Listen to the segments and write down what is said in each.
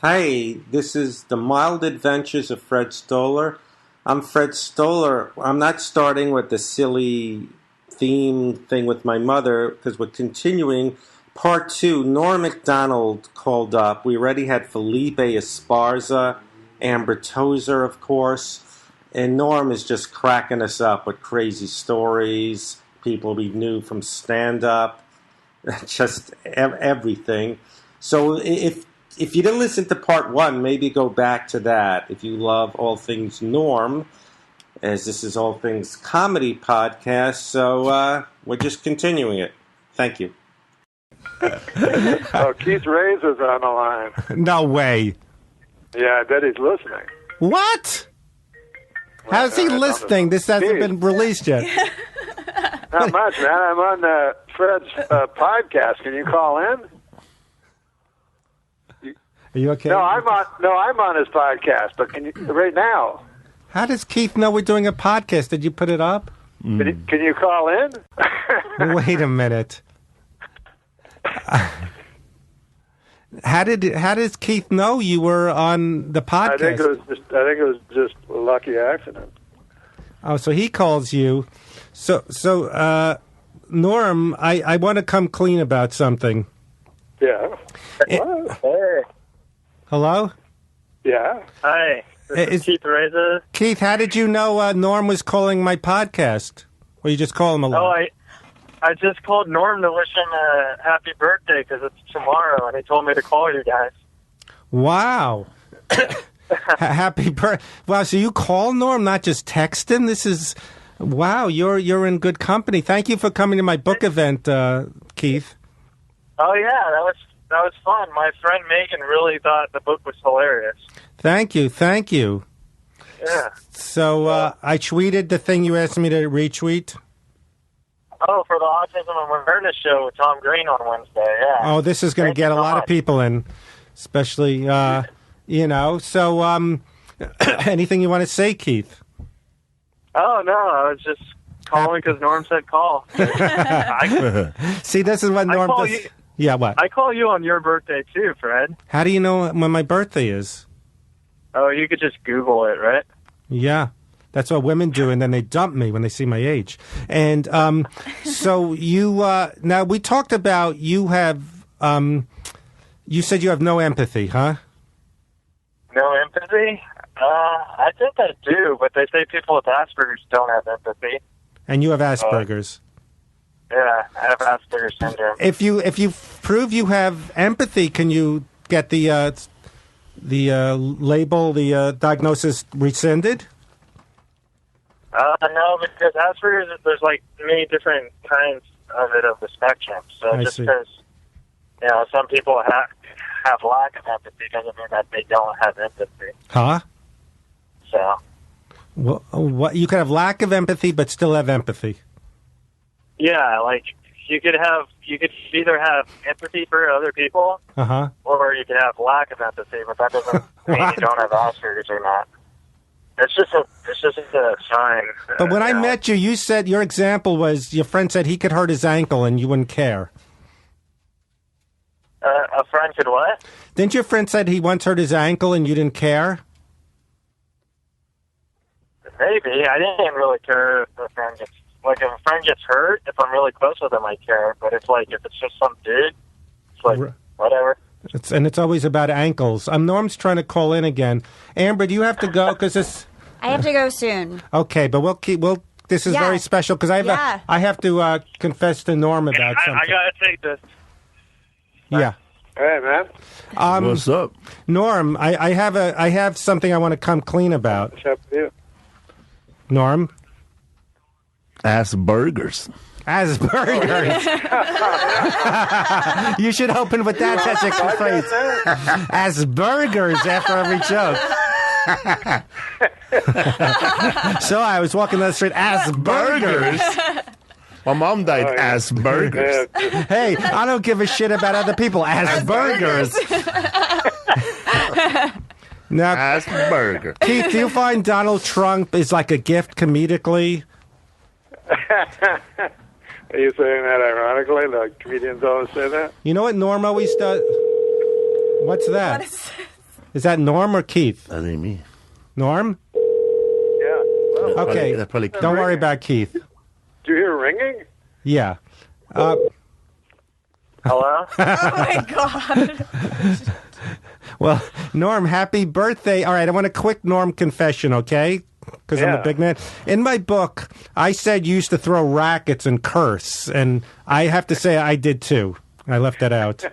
Hi, this is The Mild Adventures of Fred Stoller. I'm Fred Stoller. I'm not starting with the silly theme thing with my mother because we're continuing part 2. Norm MacDonald called up. We already had Felipe Esparza, Amber Tozer, of course. And Norm is just cracking us up with crazy stories, people we knew from stand-up, just everything. So if you didn't listen to part 1, maybe go back to that. If you love all things Norm, as this is all things comedy podcast, so we're just continuing it. Thank you. Oh, Keith Reyes is on the line. No way. Yeah, I bet he's listening. What? How's he listening? This hasn't been released yet. Not much, man. I'm on Fred's podcast. Can you call in? Are you okay? No, I'm on his podcast. But can you right now? How does Keith know we're doing a podcast? Did you put it up? Can you call in? Wait a minute. How does Keith know you were on the podcast? I think it was just a lucky accident. Oh, so he calls you. So Norm, I want to come clean about something. Yeah. Hey. Hello? Yeah. Hi. This is Keith Reza. Keith, how did you know Norm was calling my podcast? Or you just call him a lot? Oh, I just called Norm to wish him a happy birthday because it's tomorrow, and he told me to call you guys. Wow. Happy birthday. Wow, so you call Norm, not just text him? This is... Wow, you're in good company. Thank you for coming to my book event, Keith. Oh, yeah, that was fun. My friend Megan really thought the book was hilarious. Thank you. Yeah. So I tweeted the thing you asked me to retweet. Oh, for the Autism Awareness Show with Tom Green on Wednesday, yeah. Oh, this is going to get a lot of people in, especially, So anything you want to say, Keith? Oh, no, I was just calling because Norm said call. See, this is what Norm does. Yeah, what? I call you on your birthday, too, Fred. How do you know when my birthday is? Oh, you could just Google it, right? Yeah. That's what women do, and then they dump me when they see my age. And so you now we talked about you have you said you have no empathy, huh? No empathy? I think I do, but they say people with Asperger's don't have empathy. And you have Asperger's. Yeah, I have Asperger's syndrome. If you prove you have empathy, can you get the label, the diagnosis rescinded? No, because Asperger's, there's like many different kinds of it of the spectrum. So just because, some people have lack of empathy doesn't mean that they don't have empathy. Huh? So. What you could have lack of empathy, but still have empathy. Yeah, like you could either have empathy for other people, or you could have lack of empathy, but that doesn't mean you don't have Asperger's or not. It's just a sign. But when I met you, you said your example was your friend said he could hurt his ankle and you wouldn't care. A friend could what? Didn't your friend said he once hurt his ankle and you didn't care? Maybe. I didn't really care if a friend gets hurt. If I'm really close with him, I care. But if it's just some dude, it's like whatever. It's always about ankles. Norm's trying to call in again. Amber, do you have to go? Because this. I have to go soon. Okay, but this is very special because I have to confess to Norm about something. I gotta take this. Yeah. Hey, man. What's up, Norm? I have something I want to come clean about. What's up with you? Norm. Asperger's. Asperger's. You should open with that. That's a good phrase. Asperger's after every joke. So I was walking down the street. Asperger's. My mom died Asperger's. Hey, I don't give a shit about other people. Asperger's. Now, Asperger. Keith, do you find Donald Trump is like a gift comedically? Are you saying that ironically? Like comedians always say that? You know what Norm always does? What's that? What is this? Is that Norm or Keith? That ain't me. Norm? Yeah. Well, Okay. That's probably Keith. Don't worry about Keith. do you hear ringing? Yeah. Hello? Oh my God. Well, Norm, happy birthday. All right, I want a quick Norm confession, okay? Because I'm a big man. In my book, I said you used to throw rackets and curse, and I have to say I did too. I left that out.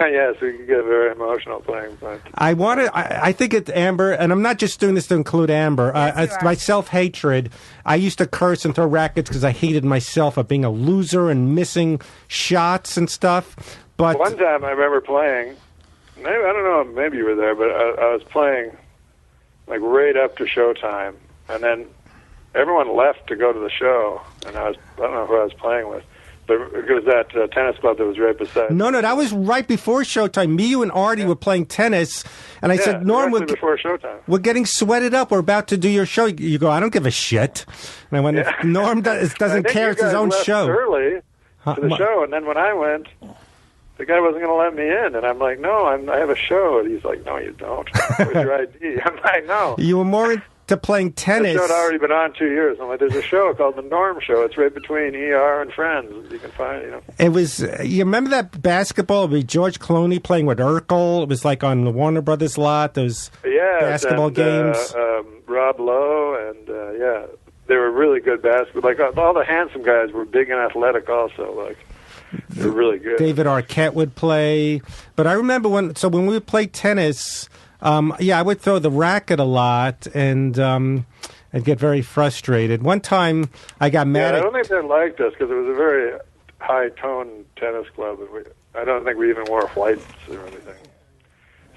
Yes, we can get very emotional playing. But I think it's Amber, and I'm not just doing this to include Amber. It's my self-hatred. I used to curse and throw rackets because I hated myself of being a loser and missing shots and stuff. But one time I remember playing, maybe, I don't know, maybe you were there, but I was playing like right up to showtime, and then everyone left to go to the show, and I don't know who I was playing with. But it was that tennis club that was right beside. No, that was right before showtime. Me, you, and Artie were playing tennis, and I said, Norm, before showtime. We're getting sweated up. We're about to do your show. You go, I don't give a shit. And I went, if Norm doesn't care, it's his own show. Early to the show, and then when I went, the guy wasn't going to let me in, and I'm like, no, I have a show. And he's like, no, you don't. Where's your ID? I'm like, no. You were more into playing tennis. The show had already been on 2 years. I'm like, there's a show called The Norm Show. It's right between ER and Friends. You can find it, It was, you remember that basketball with George Clooney playing with Urkel? It was like on the Warner Brothers lot, those basketball games. Rob Lowe, and they were really good basketball. Like, all the handsome guys were big and athletic also, like. They're really good. David Arquette would play. But I remember when we would play tennis, I would throw the racket a lot and I'd get very frustrated. One time I got mad I don't think they liked us because it was a very high-tone tennis club. I don't think we even wore whites or anything.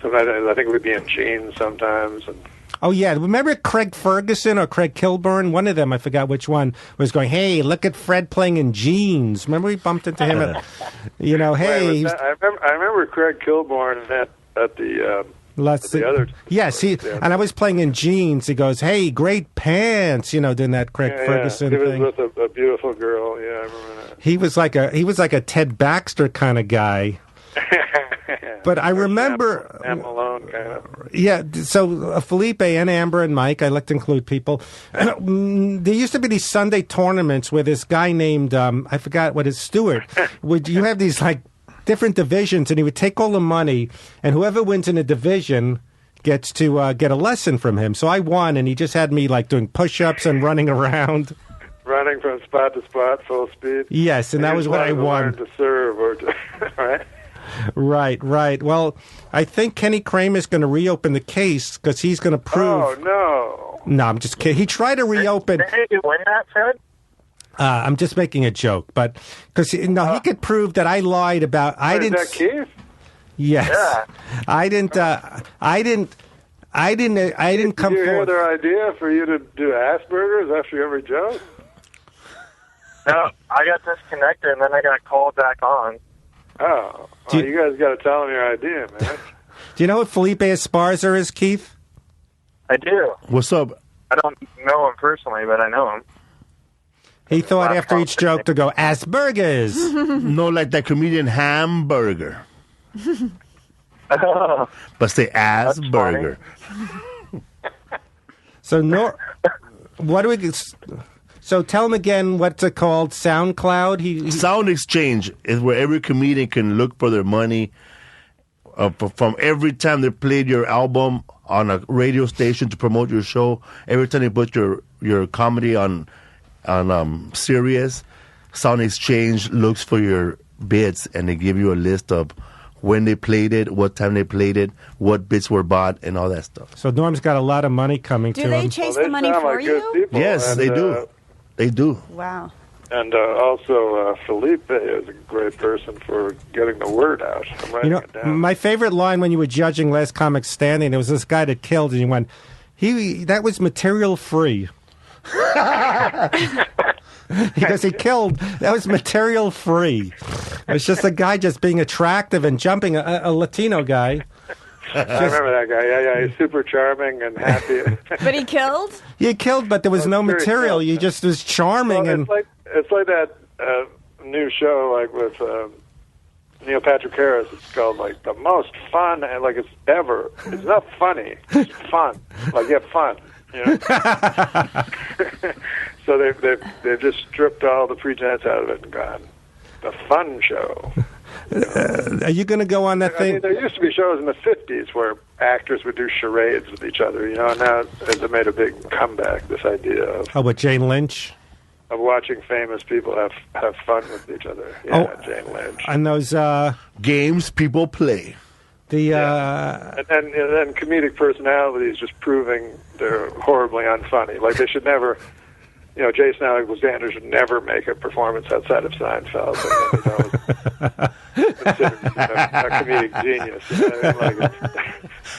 Sometimes I think we'd be in jeans sometimes. And oh, yeah. Remember Craig Ferguson or Craig Kilburn? One of them, I forgot which one, was going, hey, look at Fred playing in jeans. Remember we bumped into him at, hey. I remember Craig Kilburn at the other. Yes, and I was playing in jeans. He goes, hey, great pants, doing that Craig Ferguson thing. He was with a beautiful girl. Yeah, I remember that. He was like a Ted Baxter kind of guy. But I remember... Sam Malone, kind of. Yeah, so Felipe and Amber and Mike, I like to include people. There used to be these Sunday tournaments where this guy named, I forgot what his Stewart, would you have these, like, different divisions, and he would take all the money, and whoever wins in a division gets to get a lesson from him. So I won, and he just had me, like, doing push-ups and running around. Running from spot to spot, full speed. Yes, and that was what I won. To serve or to, right? Right. Well, I think Kenny Kramer's going to reopen the case because he's going to prove... Oh, no. No, I'm just kidding. He tried to reopen... Did you win that, Fred? I'm just making a joke, but... Because, he could prove that I lied about... Is that Keith? Yes. Yeah. I didn't come Did you hear forward... their idea for you to do Asperger's after every joke? No, I got disconnected, and then I got called back on. Oh, you guys got to tell them your idea, man. Do you know what Felipe Esparza is, Keith? I do. What's up? I don't know him personally, but I know him. He thought after each joke to go, Asperger's. No, like that comedian Hamburger. But say Asperger. So, what do we... So tell him again, what's it called? SoundCloud? Sound Exchange is where every comedian can look for their money from every time they played your album on a radio station to promote your show. Every time they put your comedy on Sirius, Sound Exchange looks for your bits and they give you a list of when they played it, what time they played it, what bits were bought, and all that stuff. So Norm's got a lot of money coming to him. Do they chase the money for you? Yes, they do. They do. Wow. And also, Felipe is a great person for getting the word out. I'm writing it down. My favorite line when you were judging Last Comic Standing, there was this guy that killed, and you went, that was material free. Because he killed, that was material free. It was just a guy just being attractive and jumping, a Latino guy. I remember that guy. Yeah, he's super charming and happy. But he killed? He killed, but there was no material. You just was charming. Well, it's like that new show, like with Neil Patrick Harris. It's called like the most fun and like it's ever. It's not funny. It's fun. Like you have fun. You know? So they've just stripped all the pretense out of it and gone the fun show. Are you going to go on that thing? I mean, there used to be shows in the 50s where actors would do charades with each other, you know, and now it made a big comeback, this idea of... Oh, with Jane Lynch? Of watching famous people have fun with each other. Yeah, Jane Lynch. And those... games people play. And then comedic personalities just proving they're horribly unfunny. Like, they should never... You know, Jason Alexander should never make a performance outside of Seinfeld. He's considered a comedic genius. You know? Like,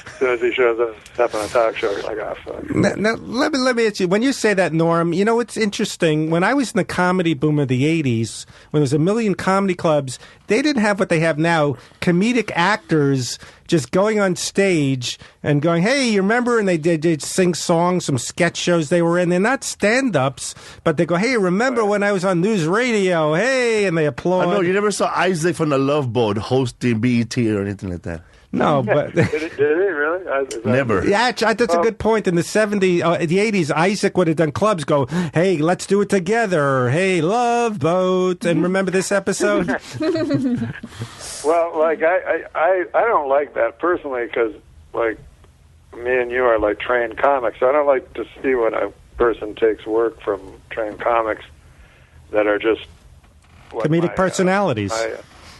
as soon as he shows up on a talk show, you're like, oh, fuck. Now, let me ask you, when you say that, Norm, you know, it's interesting. When I was in the comedy boom of the 80s, when there was a million comedy clubs, they didn't have what they have now, comedic actors just going on stage and going, hey, you remember? And they'd sing songs, some sketch shows they were in. They're not stand-ups, but they go, hey, remember when I was on news radio? Hey, and they applaud. I know, you never saw Isaac from the Love Boat hosting BET or anything like that. No, but... Did he really? Never. Yeah, that's a good point. In the 70s, the 80s, Isaac would have done clubs go, hey, let's do it together. Hey, Love Boat. And remember this episode? Well, like, I don't like that personally because, like, me and you are, like, trained comics. I don't like to see when a person takes work from trained comics that are just... Comedic personalities.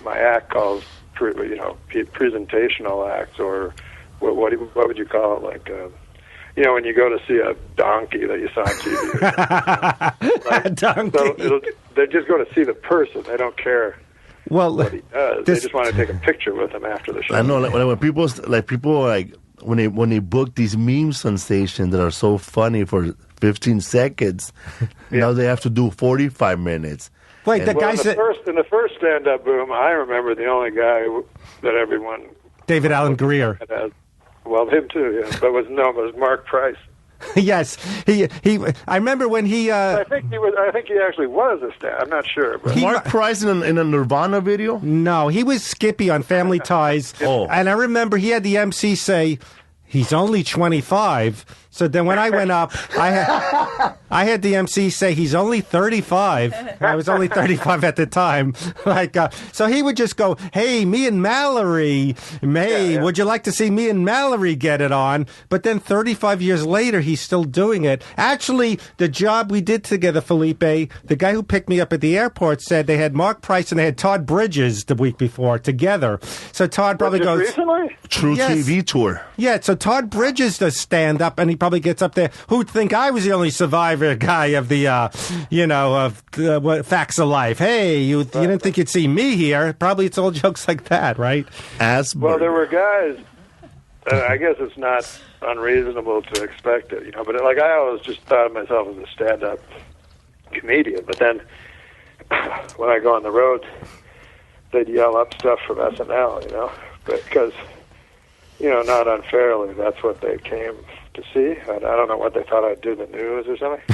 My act calls... presentational acts, or what would you call it? Like, you know, when you go to see a donkey that you saw on TV. Like, a donkey. So they just go to see the person. They don't care what he does. They just want to take a picture with him after the show. I know, when people when they book these meme sensations that are so funny for 15 seconds, now they have to do 45 minutes. Wait, the guy said... In the first stand-up boom, I remember the only guy that everyone... David Allen Greer. Well, him too, yeah. But it was Mark Price. Yes, he. I remember when he... I think he actually was a stand. I'm not sure. But. Mark Price in a Nirvana video? No, he was Skippy on Family Ties. And I remember he had the MC say... He's only 25. So then when I went up, I had the MC say he's only 35. I was only 35 at the time. So he would just go, hey, me and Mallory, would you like to see me and Mallory get it on? But then 35 years later, he's still doing it. Actually, the job we did together, Felipe, the guy who picked me up at the airport said they had Mark Price and they had Todd Bridges the week before together. So Todd probably goes... Recently? True TV tour. Yeah, so Todd Bridges does stand-up, and he probably gets up there. Who'd think I was the only survivor guy of the, Facts of Life? Hey, you didn't think you'd see me here. Probably it's all jokes like that, right? Well, there were guys, I guess it's not unreasonable to expect it, you know, but like I always just thought of myself as a stand-up comedian, but then when I go on the road, they'd yell up stuff from SNL, you know, because... You know, not unfairly, that's what they came to see. I don't know what they thought I'd do, the news or something.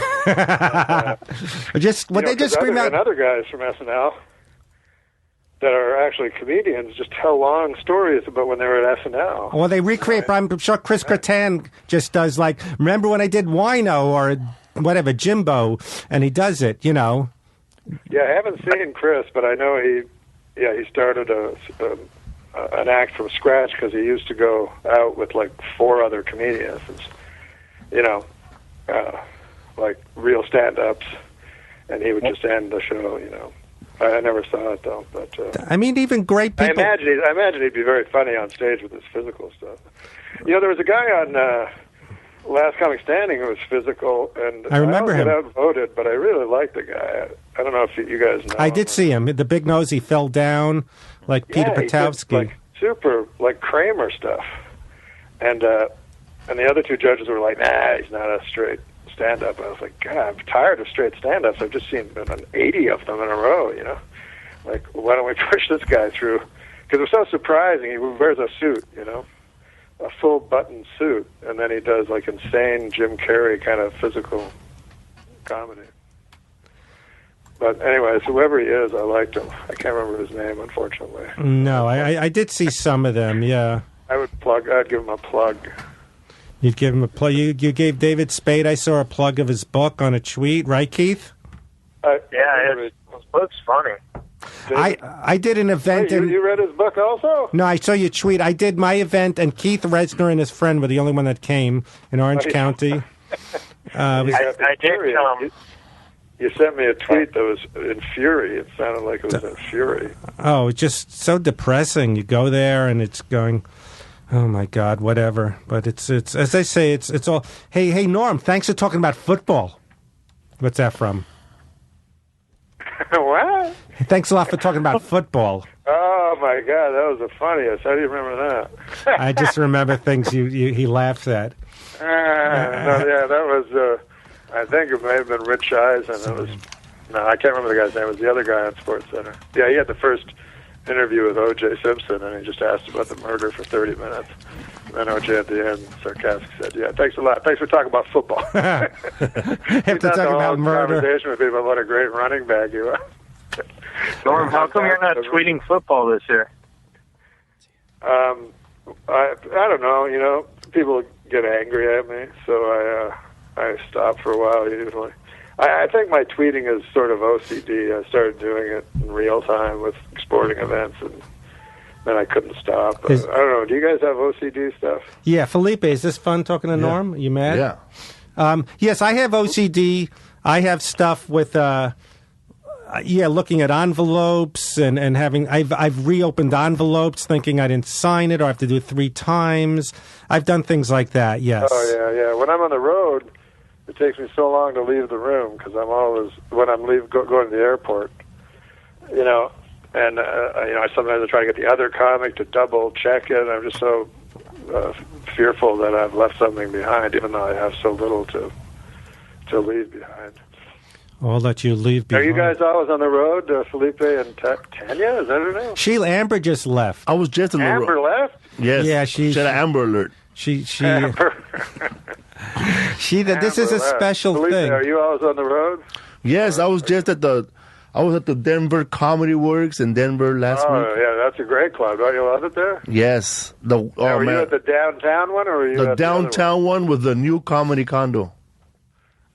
They just scream out. And other guys from SNL that are actually comedians just tell long stories about when they were at SNL. Well, they recreate. I'm sure Chris Kattan just does like, remember when I did Wino or whatever, Jimbo, and he does it, you know. Yeah, I haven't seen Chris, but I know he started an act from scratch because he used to go out with like 4 other comedians, you know, like real stand-ups, and he would just end the show, you know. I never saw it though, but I mean, even great people. I imagine he'd be very funny on stage with his physical stuff. You know, there was a guy on Last Comic Standing who was physical, and I remember him. Outvoted, but I really liked the guy. I don't know if you guys know. I did see him. The big nose, he fell down. Like Peter Patowski. He did, like, super, like Kramer stuff. And the other 2 judges were like, nah, he's not a straight stand-up. I was like, God, I'm tired of straight stand-ups. I've just seen 80 of them in a row, you know? Like, why don't we push this guy through? Because it was so surprising. He wears a suit, you know? A full button suit. And then he does, like, insane Jim Carrey kind of physical comedy. But anyways, whoever he is, I liked him. I can't remember his name, unfortunately. No, I did see some of them, yeah. I'd give him a plug. You'd give him a plug. You gave David Spade, I saw a plug of his book on a tweet, right, Keith? His book's funny. I did an event. Hey, you read his book also? No, I saw your tweet. I did my event, and Keith Resner and his friend were the only one that came in Orange County. I did come. You sent me a tweet that was in fury. It sounded like it was in fury. Oh, it's just so depressing. You go there, and it's going, oh, my God, whatever. But it's as I say, it's all, hey, Norm, thanks for talking about football. What's that from? What? Thanks a lot for talking about football. Oh, my God, that was the funniest. How do you remember that? I just remember things he laughs at. That was, I think it may have been Rich Eisen. It was, no, I can't remember the guy's name. It was the other guy on SportsCenter. Yeah, he had the first interview with O.J. Simpson, and he just asked about the murder for 30 minutes. And then O.J. at the end, sarcastically said, yeah, thanks a lot. Thanks for talking about football. Have to talk about murder. Conversation with people, what a great running back you are. Norm, how come you're not tweeting football this year? I don't know. You know, people get angry at me, so I stop for a while usually. I think my tweeting is sort of OCD. I started doing it in real time with sporting events, and then I couldn't stop. I don't know. Do you guys have OCD stuff? Yeah, Felipe, is this fun talking to Norm? Are you mad? Yeah. Yes, I have OCD. I have stuff with looking at envelopes and having I've reopened envelopes thinking I didn't sign it or I have to do it 3 times. I've done things like that. Yes. Oh yeah. When I'm on the road, it takes me so long to leave the room because I'm always when I'm going to the airport, you know, and sometimes I try to get the other comic to double check it. I'm just so fearful that I've left something behind, even though I have so little to leave behind. I'll let you leave behind. Are you guys always on the road, Felipe and Tanya? Is that her name? Sheila Amber just left. I was just on the road. Amber left? Yes. Yeah, she had an Amber Alert. Amber. This is a special Felipe, thing. are you always on the road? Yes, I was just at the Denver Comedy Works in Denver last week. Oh, yeah, that's a great club. Don't you love it there? Yes. Were you at the downtown one, or were you the at downtown one with the new comedy condo?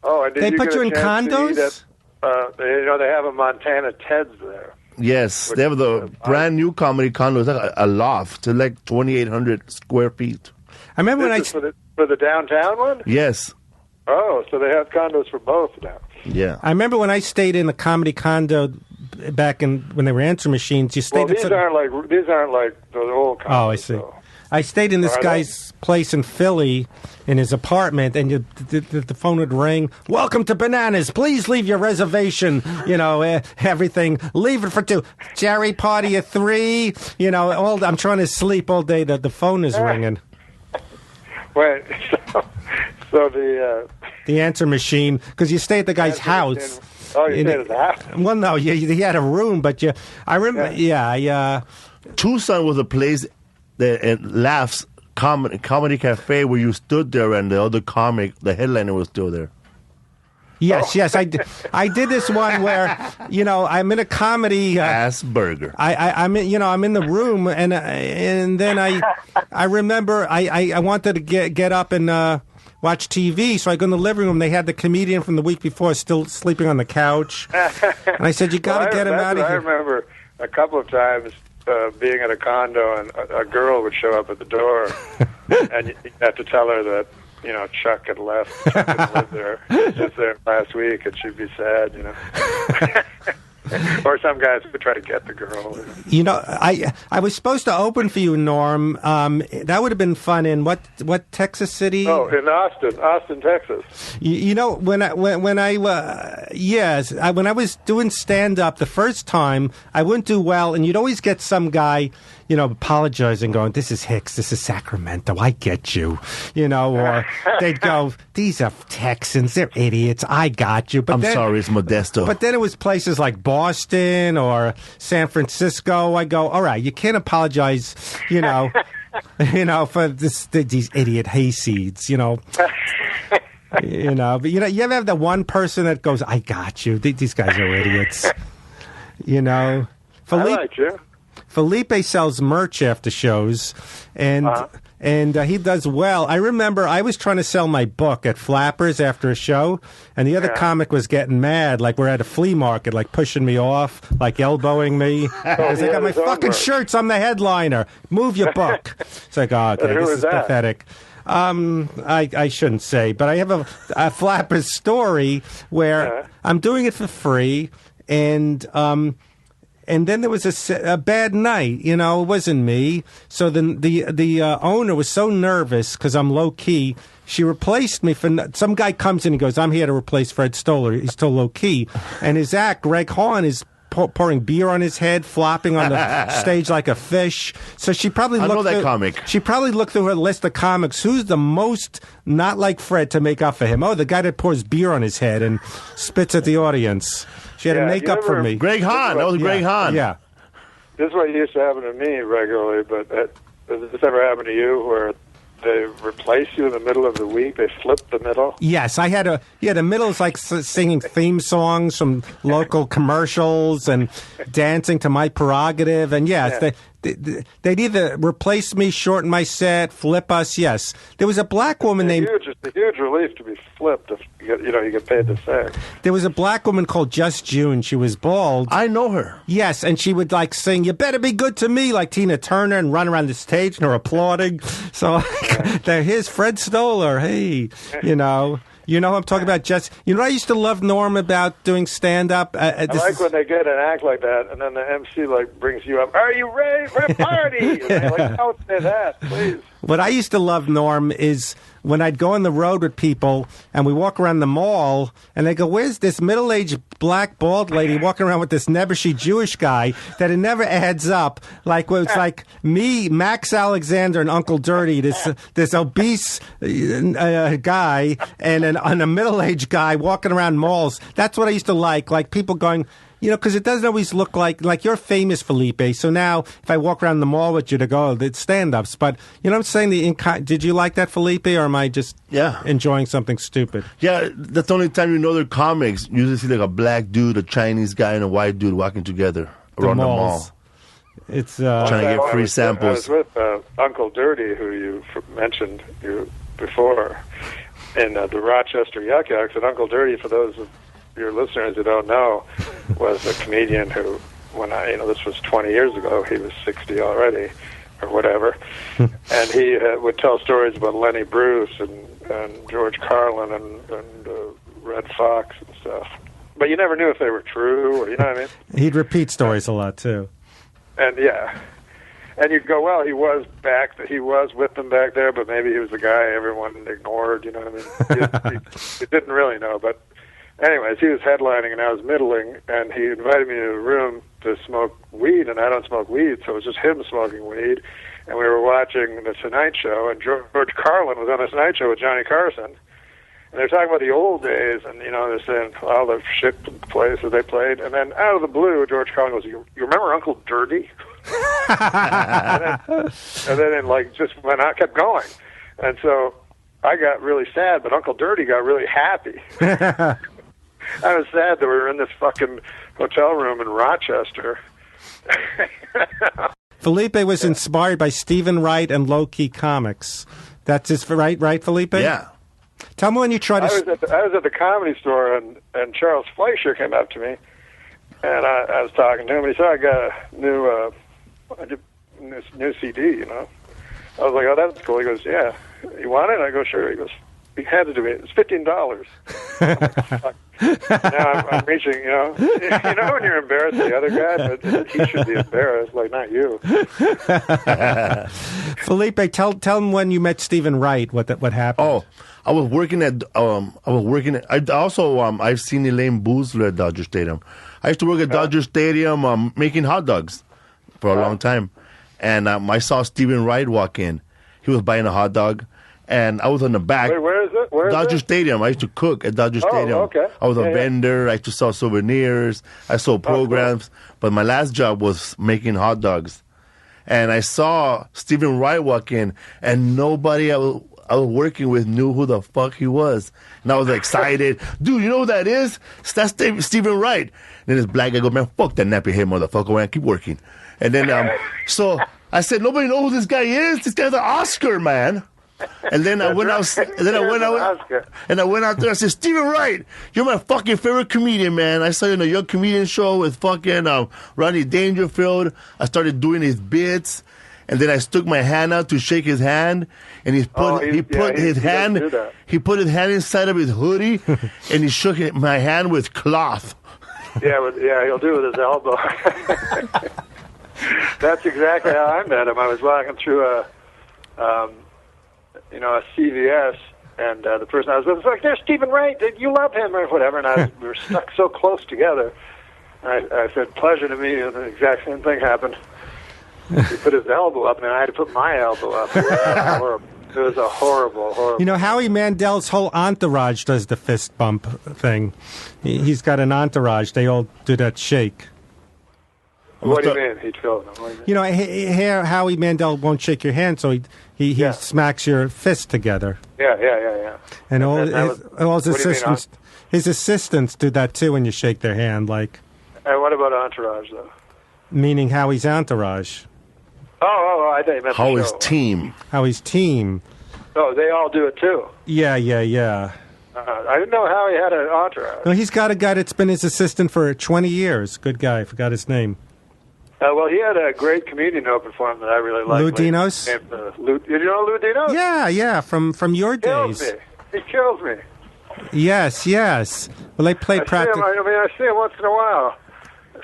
Oh, and did they you put get you a in chance to condos? eat at, they have a Montana Ted's there. Yes, they have the brand new comedy condo. It's like a loft. It's like 2,800 square feet. I remember for the downtown one? Yes. Oh, so they have condos for both now. Yeah. I remember when I stayed in the comedy condo back when they were answer machines. You stayed. These aren't like the old condos. Oh, I see. So. I stayed in this guy's place in Philly, in his apartment, and the phone would ring. Welcome to Bananas. Please leave your reservation. You know, everything. Leave it for 2. Jerry, party at 3. You know, I'm trying to sleep all day. The phone is ringing. Wait, so the answer machine, because you stay at the guy's house. Oh, you stayed at the house? Well, no, he had a room, but I remember, Tucson was a place that Laughs Comedy Cafe where you stood there and the other comic, the headliner, was still there. Yes, I did this one where, I'm in a comedy ass burger. I'm in the room and then I remember I wanted to get up and watch TV, so I go in the living room. They had the comedian from the week before still sleeping on the couch, and I said, "You got to get him out of here." I remember a couple of times being at a condo and a girl would show up at the door, and you have to tell her that. Chuck had left. Chuck had lived there. He was just there last week, and she'd be sad, Or some guys would try to get the girl. I was supposed to open for you, Norm. That would have been fun in what Texas city? Oh, in Austin, Texas. When I was doing stand up the first time, I wouldn't do well, and you'd always get some guy, apologizing, going, "This is Hicks, this is Sacramento, I get you," or they'd go, "These are Texans, they're idiots, I got you." But I'm sorry, it's Modesto. But then it was places like Boston or San Francisco. I go, all right, you can't apologize, for these idiot hayseeds, You know, but you ever have the one person that goes, "I got you." These guys are idiots. You know, I like you. Felipe sells merch after shows, and he does well. I remember I was trying to sell my book at Flappers after a show, and the other comic was getting mad, like we're at a flea market, like pushing me off, like elbowing me. Because I got my fucking shirts. I'm the headliner. Move your book. It's like, oh, okay, this is pathetic. I shouldn't say, but I have a Flappers story where I'm doing it for free, and then there was a bad night. You know, it wasn't me. So the owner was so nervous because I'm low key. She replaced me for some guy comes in and goes, "I'm here to replace Fred Stoller. He's still low key." And his act, Greg Hahn, is pouring beer on his head, flopping on the stage like a fish. So she probably looked that comic. She probably looked through her list of comics. Who's the most not like Fred to make up for him? Oh, the guy that pours beer on his head and spits at the audience. She had to make up for me. Greg Hahn. That was Greg Hahn. Yeah. This is what used to happen to me regularly, but does this ever happen to you where they replace you in the middle of the week? They flip the middle? Yes, I had the middle is like singing theme songs from local commercials and dancing to My Prerogative. And yes, they'd either replace me, shorten my set, flip us. Yes, there was a black woman named. It's a huge relief to be flipped if you get paid to sing. There was a black woman called Just June. She was bald. I know her. Yes, and she would like sing "You Better Be Good to Me" like Tina Turner and run around the stage and her applauding. So here's Fred Stoller. Hey, you know who I'm talking about. Just I used to love Norm about doing stand up. I like when they get an act like that, and then the MC brings you up. Are you ready for a party? And they're like, don't say that, please. What I used to love, Norm, is when I'd go on the road with people and we walk around the mall and they go, "Where's this middle-aged black bald lady walking around with this nebbishy Jewish guy?" That it never adds up. Like it's like me, Max Alexander, and Uncle Dirty. This obese guy and a middle-aged guy walking around malls. That's what I used to like. Like people going. Because it doesn't always look like you're famous, Felipe. So now, if I walk around the mall with you, to go, it's stand-ups. But I'm saying did you like that, Felipe, or am I just enjoying something stupid? Yeah, that's the only time you know they're comics. You usually see like a black dude, a Chinese guy, and a white dude walking together around the mall. It's trying to get free samples. I was with Uncle Dirty, who you mentioned before, in the Rochester Yuck Yucks. And Uncle Dirty, for those of your listeners who don't know, was a comedian who, when this was 20 years ago, he was 60 already, or whatever, and he would tell stories about Lenny Bruce and George Carlin and Red Fox and stuff. But you never knew if they were true, or you know what I mean? He'd repeat stories a lot too. And and you'd go, well, he was with them back there, but maybe he was the guy everyone ignored. You know what I mean? You didn't really know, but. Anyways, he was headlining and I was middling, and he invited me to a room to smoke weed, and I don't smoke weed, so it was just him smoking weed, and we were watching The Tonight Show, and George Carlin was on The Tonight Show with Johnny Carson, and they're talking about the old days, and they're saying all the shit places they played, and then out of the blue, George Carlin goes, "You remember Uncle Dirty?" and then it just went on, kept going, and so I got really sad, but Uncle Dirty got really happy. I was sad that we were in this fucking hotel room in Rochester. Felipe was inspired by Stephen Wright and low-key comics. That's his right, Felipe? Yeah. Tell me when you try to... I was at the Comedy Store, and Charles Fleischer came up to me, and I was talking to him, and he said, "I got a new CD, I was like, "Oh, that's cool." He goes, "Yeah. You want it?" I go, "Sure." He goes, he handed it to me. It's $15. Now I'm reaching, when you're embarrassed the other guy, but he should be embarrassed, like not you. Felipe, tell him when you met Stephen Wright, what happened. Oh, I was working at, I've seen Elaine Boozler at Dodger Stadium. I used to work at Dodger Stadium making hot dogs for a long time. And I saw Stephen Wright walk in. He was buying a hot dog. And I was on the back. Wait, where is it? Dodger Stadium. I used to cook at Dodger Stadium. Okay. I was a vendor. I used to sell souvenirs. I sold programs. Cool. But my last job was making hot dogs. And I saw Stephen Wright walk in, and nobody I was working with knew who the fuck he was. And I was excited. Dude, you know who that is? That's Stephen Wright. And then this black guy goes, man, fuck that nappy head motherfucker, man. Keep working. And then, so I said, nobody knows who this guy is? This guy's an Oscar, man. And then I went out. And then I went out. And I went out there. I said, Stephen Wright, you're my fucking favorite comedian, man. I saw you on a Young Comedian show with fucking Rodney Dangerfield. I started doing his bits, and then I stuck my hand out to shake his hand, and he put his hand inside of his hoodie, and he shook my hand with cloth. Yeah, he'll do it with his elbow. That's exactly how I met him. I was walking through a CVS, and the person I was with was like, "There's Stephen Wright. You love him," or whatever. And we were stuck so close together. I said, "Pleasure to meet you." And the exact same thing happened. He put his elbow up, and I had to put my elbow up. It was horrible. It was a horrible. You know, Howie Mandel's whole entourage does the fist bump thing. He's got an entourage. They all do that shake. What do you mean? He killed him. You know, Howie Mandel won't shake your hand, so he smacks your fist together. Yeah. And all his assistants, his assistants do that too when you shake their hand. Like, and what about entourage though? Meaning Howie's entourage. Oh, I thought you meant Howie's team. Howie's team. Oh, they all do it too. Yeah. I didn't know Howie had an entourage. No, he's got a guy that's been his assistant for 20 years. Good guy. I forgot his name. Well, he had a great comedian open for him that I really liked. Lou Dinos? Did you know Lou Dinos? Yeah, from your days. He kills me. Yes. Well, they play practice. I see him once in a while.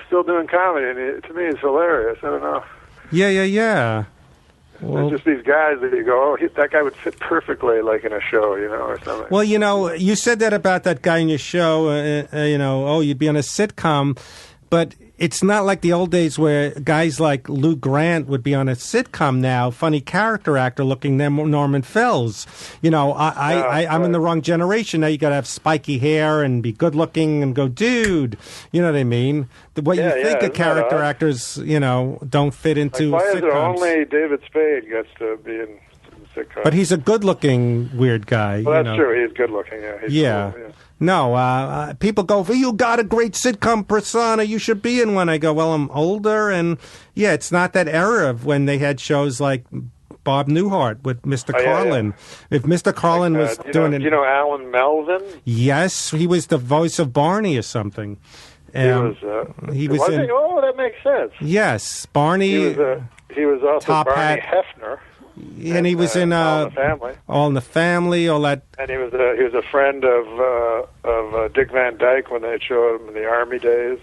Still doing comedy, and to me, he's hilarious. I don't know. Yeah. Well, there's just these guys that you go, that guy would fit perfectly, like in a show, or something. Well, you said that about that guy in your show. You'd be on a sitcom, but it's not like the old days where guys like Lou Grant would be on a sitcom now, funny character actor looking Norman Fells. I'm in the wrong generation. Now you got to have spiky hair and be good looking and go, dude. You know what I mean? What you think of character actors, don't fit into why sitcoms. Is there only David Spade gets to be in sitcoms? But he's a good looking weird guy. Well, that's true. He's good looking, yeah. Cool, yeah. No, people go, you got a great sitcom persona. You should be in one. I go, well, I'm older. And, it's not that era of when they had shows like Bob Newhart with Mr. Carlin. Yeah. If Mr. Carlin was doing it. You know Alan Melvin? Yes, he was the voice of Barney or something. He was in. Oh, that makes sense. Yes, Barney. He was also Top Barney Hat. Hefner. And he was in All in the Family. All in the Family, all that. And he was a friend of Dick Van Dyke when they showed him in the Army days,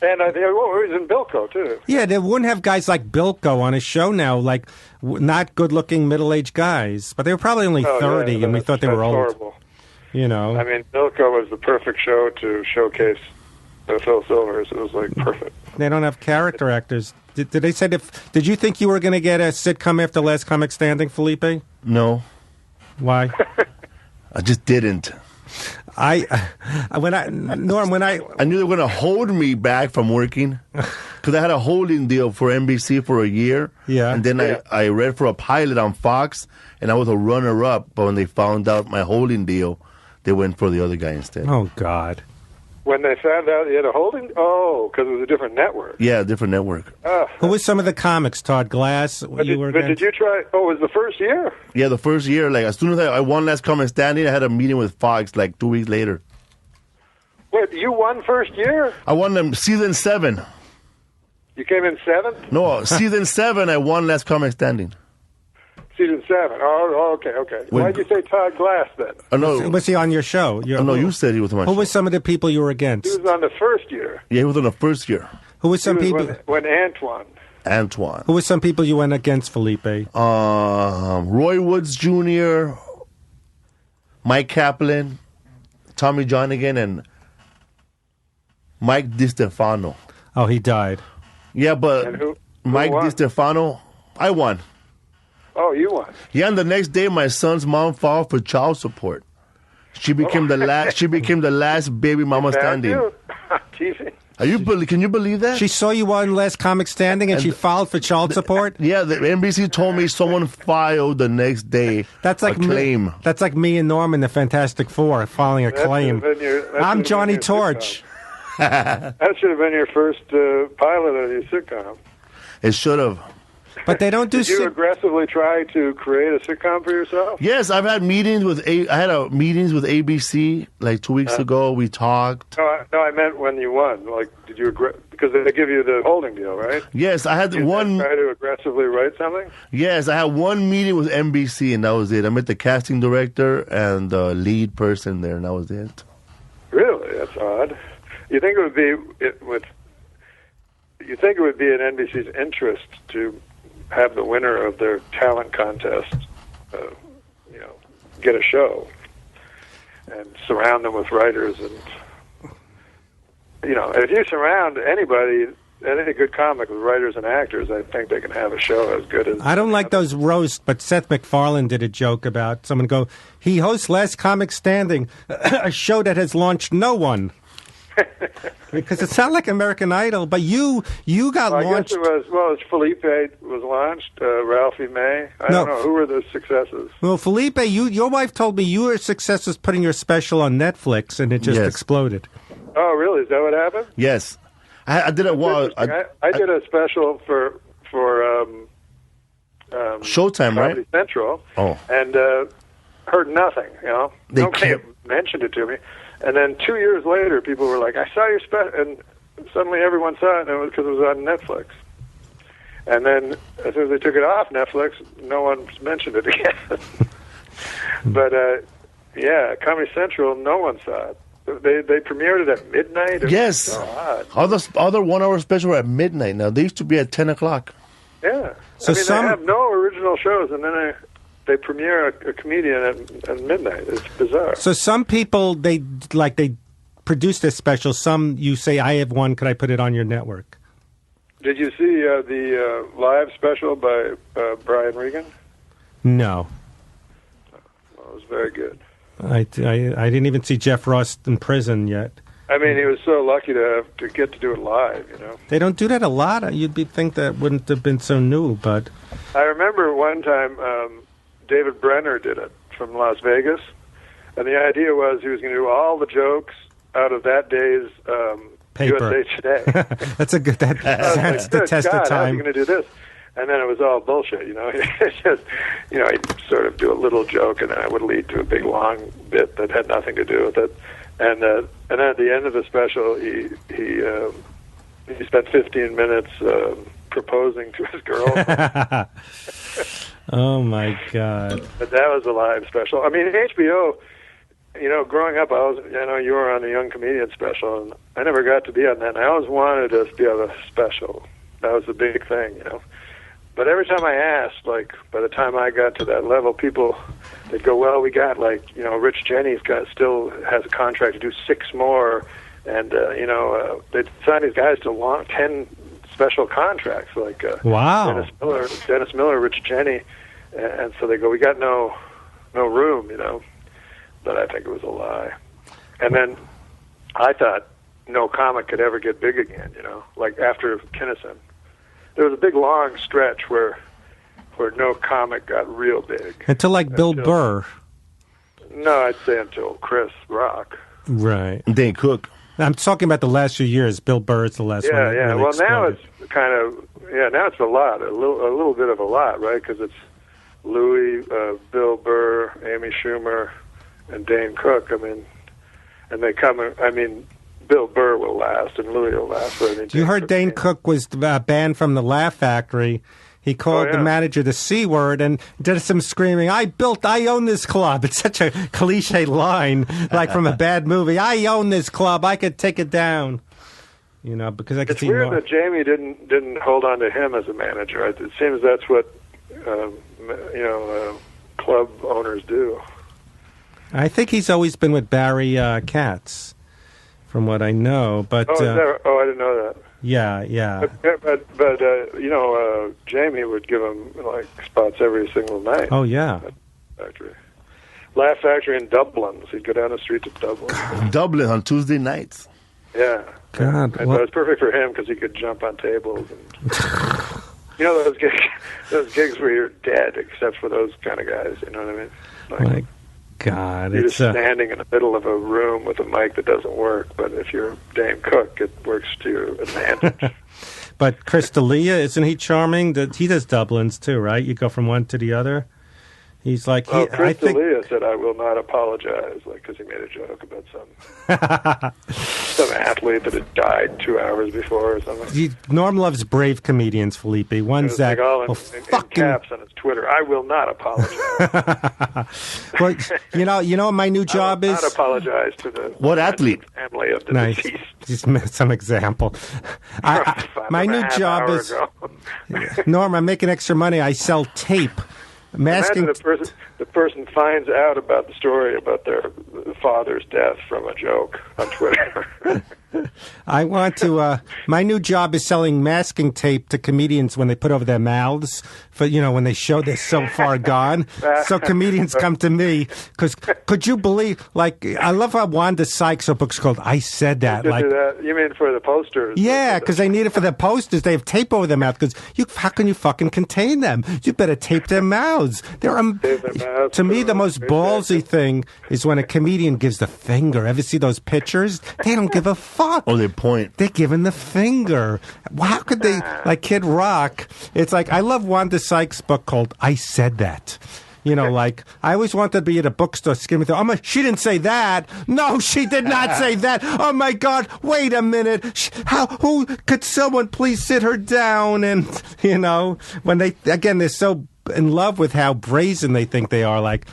And I think he was in Bilko too. Yeah, they wouldn't have guys like Bilko on his show now, like not good-looking middle-aged guys, but they were probably only 30, and we thought they were old. Horrible. I mean, Bilko was the perfect show to showcase Phil Silvers. It was like perfect. They don't have character actors. Did they say did you think you were going to get a sitcom after Last Comic Standing, Felipe? No. Why? I just didn't. I knew they were going to hold me back from working because I had a holding deal for NBC for a year. Yeah. And then I read for a pilot on Fox, and I was a runner-up. But when they found out my holding deal, they went for the other guy instead. Oh, God. When they found out you had a holding? Oh, because it was a different network. Yeah, a different network. Who was some of the comics? Todd Glass? But did you try? Oh, it was the first year? Yeah, the first year. Like, as soon as I won Last Comic Standing, I had a meeting with Fox like 2 weeks later. Wait, you won first year? I won them season 7. You came in 7th? No, season 7, I won Last Comic Standing. Season 7. Oh, okay. Why'd you say Todd Glass then? Oh, no. Was he on your show? No, you said he was on my show. Who was some of the people you were against? He was on the first year. Yeah, he was on the first year. Who was some people? When Antoine. Antoine. Who was some people you went against, Felipe? Roy Woods Jr., Mike Kaplan, Tommy Johnigan, and Mike DiStefano. Oh, he died. Yeah, but Mike DiStefano, I won. Oh, you won. Yeah, and the next day, my son's mom filed for child support. She became the last. She became the last baby mama standing. TV. Can you believe that? She saw you on Last Comic Standing and she filed for child support? Yeah, the NBC told me someone filed the next day a claim. That's like me and Norm in the Fantastic Four filing a claim. I'm Johnny Torch. That should have been your first pilot of your sitcom. It should have. But they don't do. Did you aggressively try to create a sitcom for yourself? Yes, I've had meetings with meetings with ABC like 2 weeks ago. We talked. No, I meant when you won. Like, did you because they give you the holding deal, right? Yes, I had one. Try to aggressively write something. Yes, I had one meeting with NBC, and that was it. I met the casting director and the lead person there, and that was it. Really, that's odd. You think it would be You think it would be in NBC's interest to have the winner of their talent contest, get a show and surround them with writers, and if you surround anybody, any good comic with writers and actors, I think they can have a show as good as. I don't like those roasts, but Seth MacFarlane did a joke about someone he hosts Last Comic Standing, a show that has launched no one. Because it sounded like American Idol, but you got launched. I guess it was Felipe was launched, Ralphie May. I don't know. Who were the successes? Well, Felipe, your wife told me you were success was putting your special on Netflix, and it just exploded. Oh, really? Is that what happened? Yes. I did it while... I did a special for Showtime, right? Comedy Central. Oh. And heard nothing, Nobody mentioned it to me. And then 2 years later, people were like, I saw your special, and suddenly everyone saw it, and it was because it was on Netflix. And then as soon as they took it off Netflix, no one mentioned it again. But, Comedy Central, no one saw it. They premiered it at midnight? Yes. So other 1 hour specials were at midnight now. They used to be at 10 o'clock. Yeah. So they have no original shows, and then they premiere a comedian at midnight. It's bizarre. So some people, they produce this special. Some, you say, I have one, could I put it on your network? Did you see the live special by Brian Regan? No. Well, it was very good. I didn't even see Jeff Ross in prison yet. I mean, he was so lucky to get to do it live, They don't do that a lot. You'd think that wouldn't have been so new, but... I remember one time David Brenner did it from Las Vegas, and the idea was he was going to do all the jokes out of that day's paper. USA Today. That's a good... That stands the test of time. How are you going to do this? And then it was all bullshit, It's just, he'd sort of do a little joke, and then it would lead to a big long bit that had nothing to do with it. And then at the end of the special, he spent 15 minutes proposing to his girl. Oh my God! But that was a live special. I mean, HBO. Growing up, you were on the Young Comedian special, and I never got to be on that. And I always wanted us to be on a special. That was the big thing, But every time I asked, by the time I got to that level, people, they'd go, well, we got, Rich Jennings still has a contract to do 6 more, and, they'd sign these guys to 10 special contracts, wow. Dennis Miller, Rich Jennings, and so they go, we got no room, But I think it was a lie. And then I thought no comic could ever get big again, after Kinnison. There was a big long stretch where no comic got real big. Until Bill Burr. No, I'd say until Chris Rock. Right. Dane Cook. I'm talking about the last few years. Bill Burr is the last one. Yeah. Really well, exploded. now it's kind of now it's a lot, a little bit of a lot, right? Because it's Louis, Bill Burr, Amy Schumer, and Dane Cook. I mean, and they come. I mean, Bill Burr will last, and Louis will last. But I mean, you heard Dane Cook was banned from the Laugh Factory. He called the manager the C word and did some screaming, I own this club. It's such a cliche line, like from a bad movie. I own this club. I could take it down. Because I could see weird more. That Jamie didn't hold on to him as a manager. It seems that's what club owners do. I think he's always been with Barry Katz, from what I know. But I didn't know that. Yeah. But Jamie would give him spots every single night. Oh yeah. Factory. Laugh Factory in Dublin. So he'd go down the street to Dublin. Dublin on Tuesday nights. Yeah. God. But it was perfect for him because he could jump on tables. And, those gigs where you're dead except for those kind of guys. You know what I mean? Like, my God. You're it's just standing in the middle of a room with a mic that doesn't work. But if you're Dame Cook, it works to your advantage. But Chris D'Elia, isn't he charming? He does Dublins too, right? You go from one to the other. He's like, Chris D'Elia said, "I will not apologize," because he made a joke about some athlete that had died 2 hours before or something. Norm loves brave comedians, Felipe. Ones that in caps on his Twitter. I will not apologize. Well, you know, my new job is not apologize to the what athlete family of the deceased. Just some example. My new job is Norm. I'm making extra money. I sell tape. Imagine the person finds out about the story about their father's death from a joke on Twitter. I want to. My new job is selling masking tape to comedians when they put over their mouths for when they show they're so far gone. So comedians come to me because could you believe? Like I love how Wanda Sykes' her book's called "I Said That." Like you mean for the posters? Yeah, because they need it for their posters. They have tape over their mouth because how can you fucking contain them? You better tape their mouths. To me, the most ballsy thing is when a comedian gives the finger. Ever see those pictures? They don't give a fuck. Oh, they point. They're giving the finger. How could they? Like Kid Rock. It's like I love Wanda Sykes' book called "I Said That." Like I always wanted to be at a bookstore skimming through. She didn't say that. No, she did not say that. Oh my God! Wait a minute. Who could someone please sit her down? And when they're so in love with how brazen they think they are. Like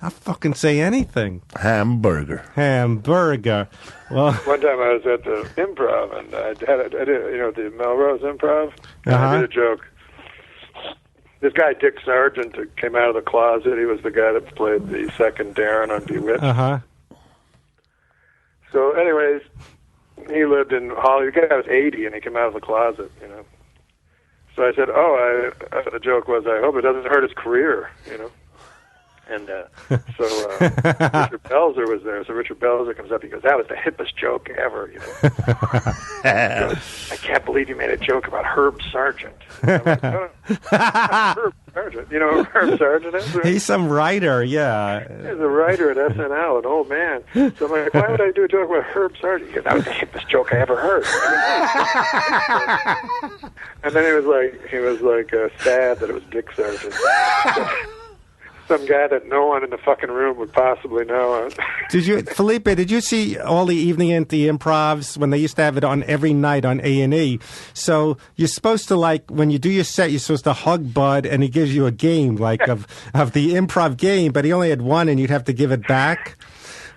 I'll fucking say anything. Hamburger. Well, one time I was at the Improv and I did the Melrose Improv. And I did a joke. This guy Dick Sargent came out of the closet. He was the guy that played the second Darren on Bewitched. So, anyways, he lived in Hollywood. The guy was 80 and he came out of the closet. So I said, the joke was, I hope it doesn't hurt his career. And so Richard Belzer was there. So Richard Belzer comes up. He goes, "That was the hippest joke ever." Goes, "I can't believe you made a joke about Herb Sargent." I'm like, Herb Sargent. You know who Herb Sargent is? Right? He's some writer, yeah. He's a writer at SNL, an old man. So I'm like, why would I do a joke about Herb Sargent? He goes, "That was the hippest joke I ever heard." And then he was like sad that it was Dick Sargent. Some guy that no one in the fucking room would possibly know. Felipe, did you see all the Evening at the Improvs when they used to have it on every night on A&E? So you're supposed to, when you do your set, you're supposed to hug Bud, and he gives you a game, of the improv game, but he only had one, and you'd have to give it back.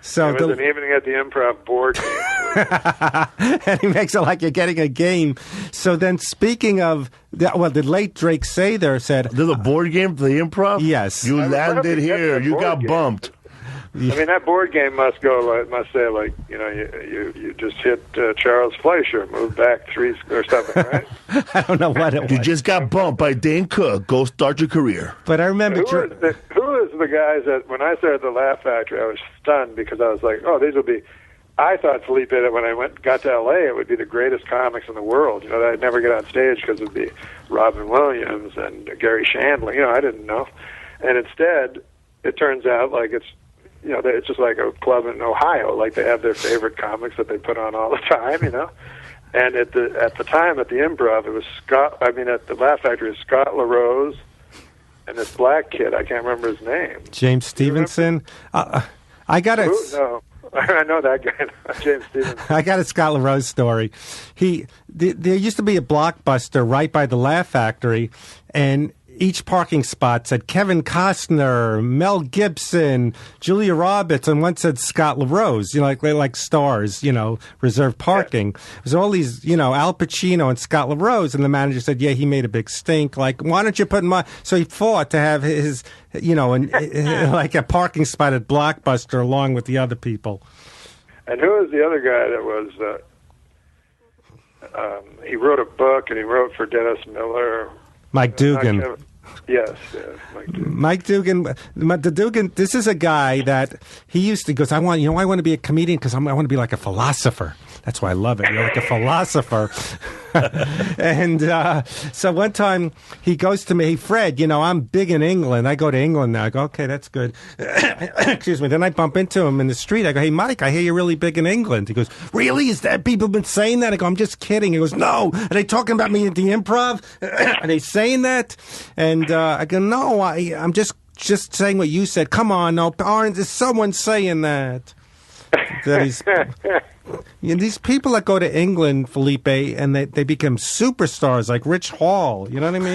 So it was an Evening at the Improv board game. And he makes it like you're getting a game. So then speaking of, the late Drake Sather said... There's a board game for the Improv? Yes. You landed here. You got bumped. I mean, that board game must say you just hit Charles Fleischer, moved back 3 or something, right? I don't know what it was. You just got bumped by Dane Cook. Go start your career. But I remember... Who is the guys that, when I started the Laugh Factory, I was stunned because I was like, these will be... I thought, Felipe, that when I got to L.A., it would be the greatest comics in the world. That I'd never get on stage because it would be Robin Williams and Gary Shandling. I didn't know. And instead, it turns out like it's just like a club in Ohio. Like they have their favorite comics that they put on all the time, And at the time at the Improv, it was at the Laugh Factory, it was Scott LaRose and this black kid. I can't remember his name. James Stevenson. I got it. No. I know that guy, James Stevenson. I got a Scott LaRose story. There used to be a Blockbuster right by the Laugh Factory, and each parking spot said Kevin Costner, Mel Gibson, Julia Roberts, and one said Scott LaRose, like stars, reserved parking. Yeah. There's all these, Al Pacino and Scott LaRose, and the manager said, yeah, he made a big stink. Like, why don't you put him on? So he fought to have his, like a parking spot at Blockbuster along with the other people. And who was the other guy that was, he wrote a book and he wrote for Dennis Miller. Mike Dugan. Yes, Mike Dugan. This is a guy that he used to goes, I want to be a comedian because I want to be like a philosopher. That's why I love it. You're like a philosopher. And so one time he goes to me, hey, Fred, you know, I'm big in England. I go to England now. I go, okay, that's good. Excuse me. Then I bump into him in the street. I go, hey, Mike, I hear you're really big in England. He goes, really? Is that people been saying that? I go, I'm just kidding. He goes, no. Are they talking about me at the Improv? Are they saying that? And I go, no, I'm just saying what you said. Come on, no, aren't there someone saying that? That he's, you know, these people that go to England, Felipe, and they become superstars like Rich Hall. You know what I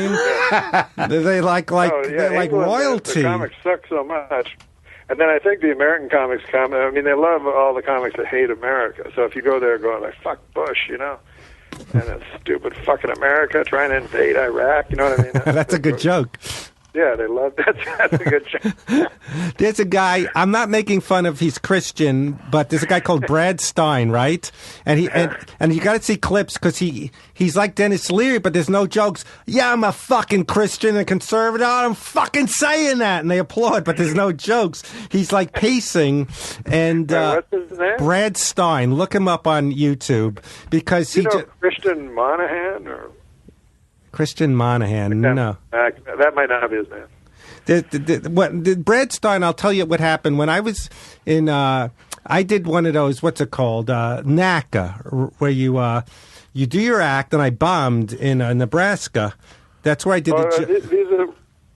mean? They like they're like England, royalty. The comics suck so much, and then I think the American comics come. I mean, they love all the comics that hate America. So if you go there going like "fuck Bush," you know, and it's stupid fucking America trying to invade Iraq. You know what I mean? That's a good joke. Yeah, they love that. That's a good joke. There's a guy, I'm not making fun of he's Christian, but there's a guy called Brad Stein, right? And you got to see clips because he's like Dennis Leary, but there's no jokes. Yeah, I'm a fucking Christian and conservative. I'm fucking saying that, and they applaud, but there's no jokes. He's like pacing, and what's his name? Brad Stein. Look him up on YouTube because he. Christian Monahan or. Christian Monahan, no. That might not be his name. Brad Stein, I'll tell you what happened. When I was in, I did one of those, what's it called, NACA, where you do your act, and I bombed in Nebraska. That's where I did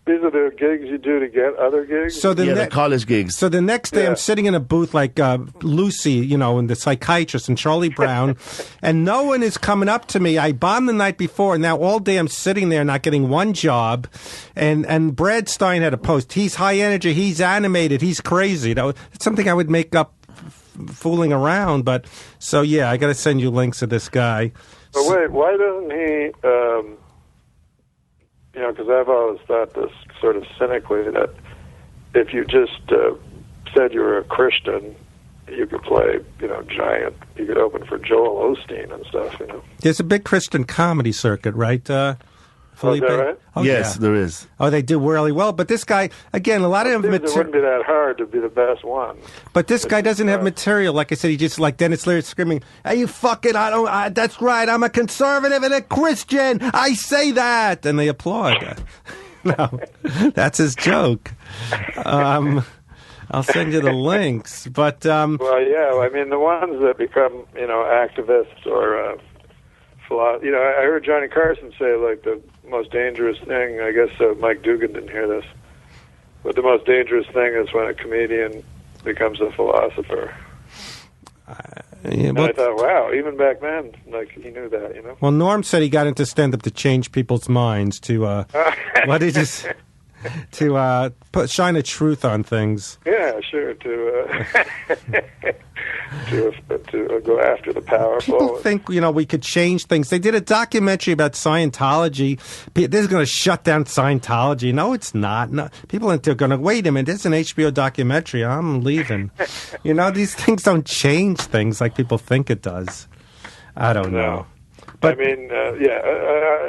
These are the gigs you do to get other gigs? The college gigs. So the next day I'm sitting in a booth like Lucy, you know, and the psychiatrist and Charlie Brown, and no one is coming up to me. I bombed the night before, and now all day I'm sitting there not getting one job. And Brad Stein had a post. He's high energy. He's animated. He's crazy. That's something I would make up fooling around. But so, yeah, I got to send you links of this guy. But wait, why doesn't he... you know, because I've always thought this sort of cynically that if you just said you were a Christian, you could play, you know, giant. You could open for Joel Osteen and stuff, you know. There's a big Christian comedy circuit, right, Felipe? Oh, is that right? Oh, yes, yeah. there is. Oh, they do really well. But this guy, again, a lot of it wouldn't be that hard to be the best one. But this guy doesn't have material. Like I said, he just like Dennis Leary screaming, "Hey, you fucking! That's right. I'm a conservative and a Christian. I say that," and they applaud. No, that's his joke. I'll send you the links. But well, yeah. I mean, the ones that become, you know, activists or you know, I heard Johnny Carson say like the most dangerous thing. I guess Mike Dugan didn't hear this, but the most dangerous thing is when a comedian becomes a philosopher. And I thought, wow, even back then, like he knew that, you know. Well, Norm said he got into stand-up to change people's minds. To what did you say? To shine a truth on things. Yeah, sure. To go after the powerful. People think, you know, we could change things. They did a documentary about Scientology. This is going to shut down Scientology. No, it's not. No, people are going to, wait a minute, this is an HBO documentary. I'm leaving. You know, these things don't change things like people think it does. I don't know. But, I mean,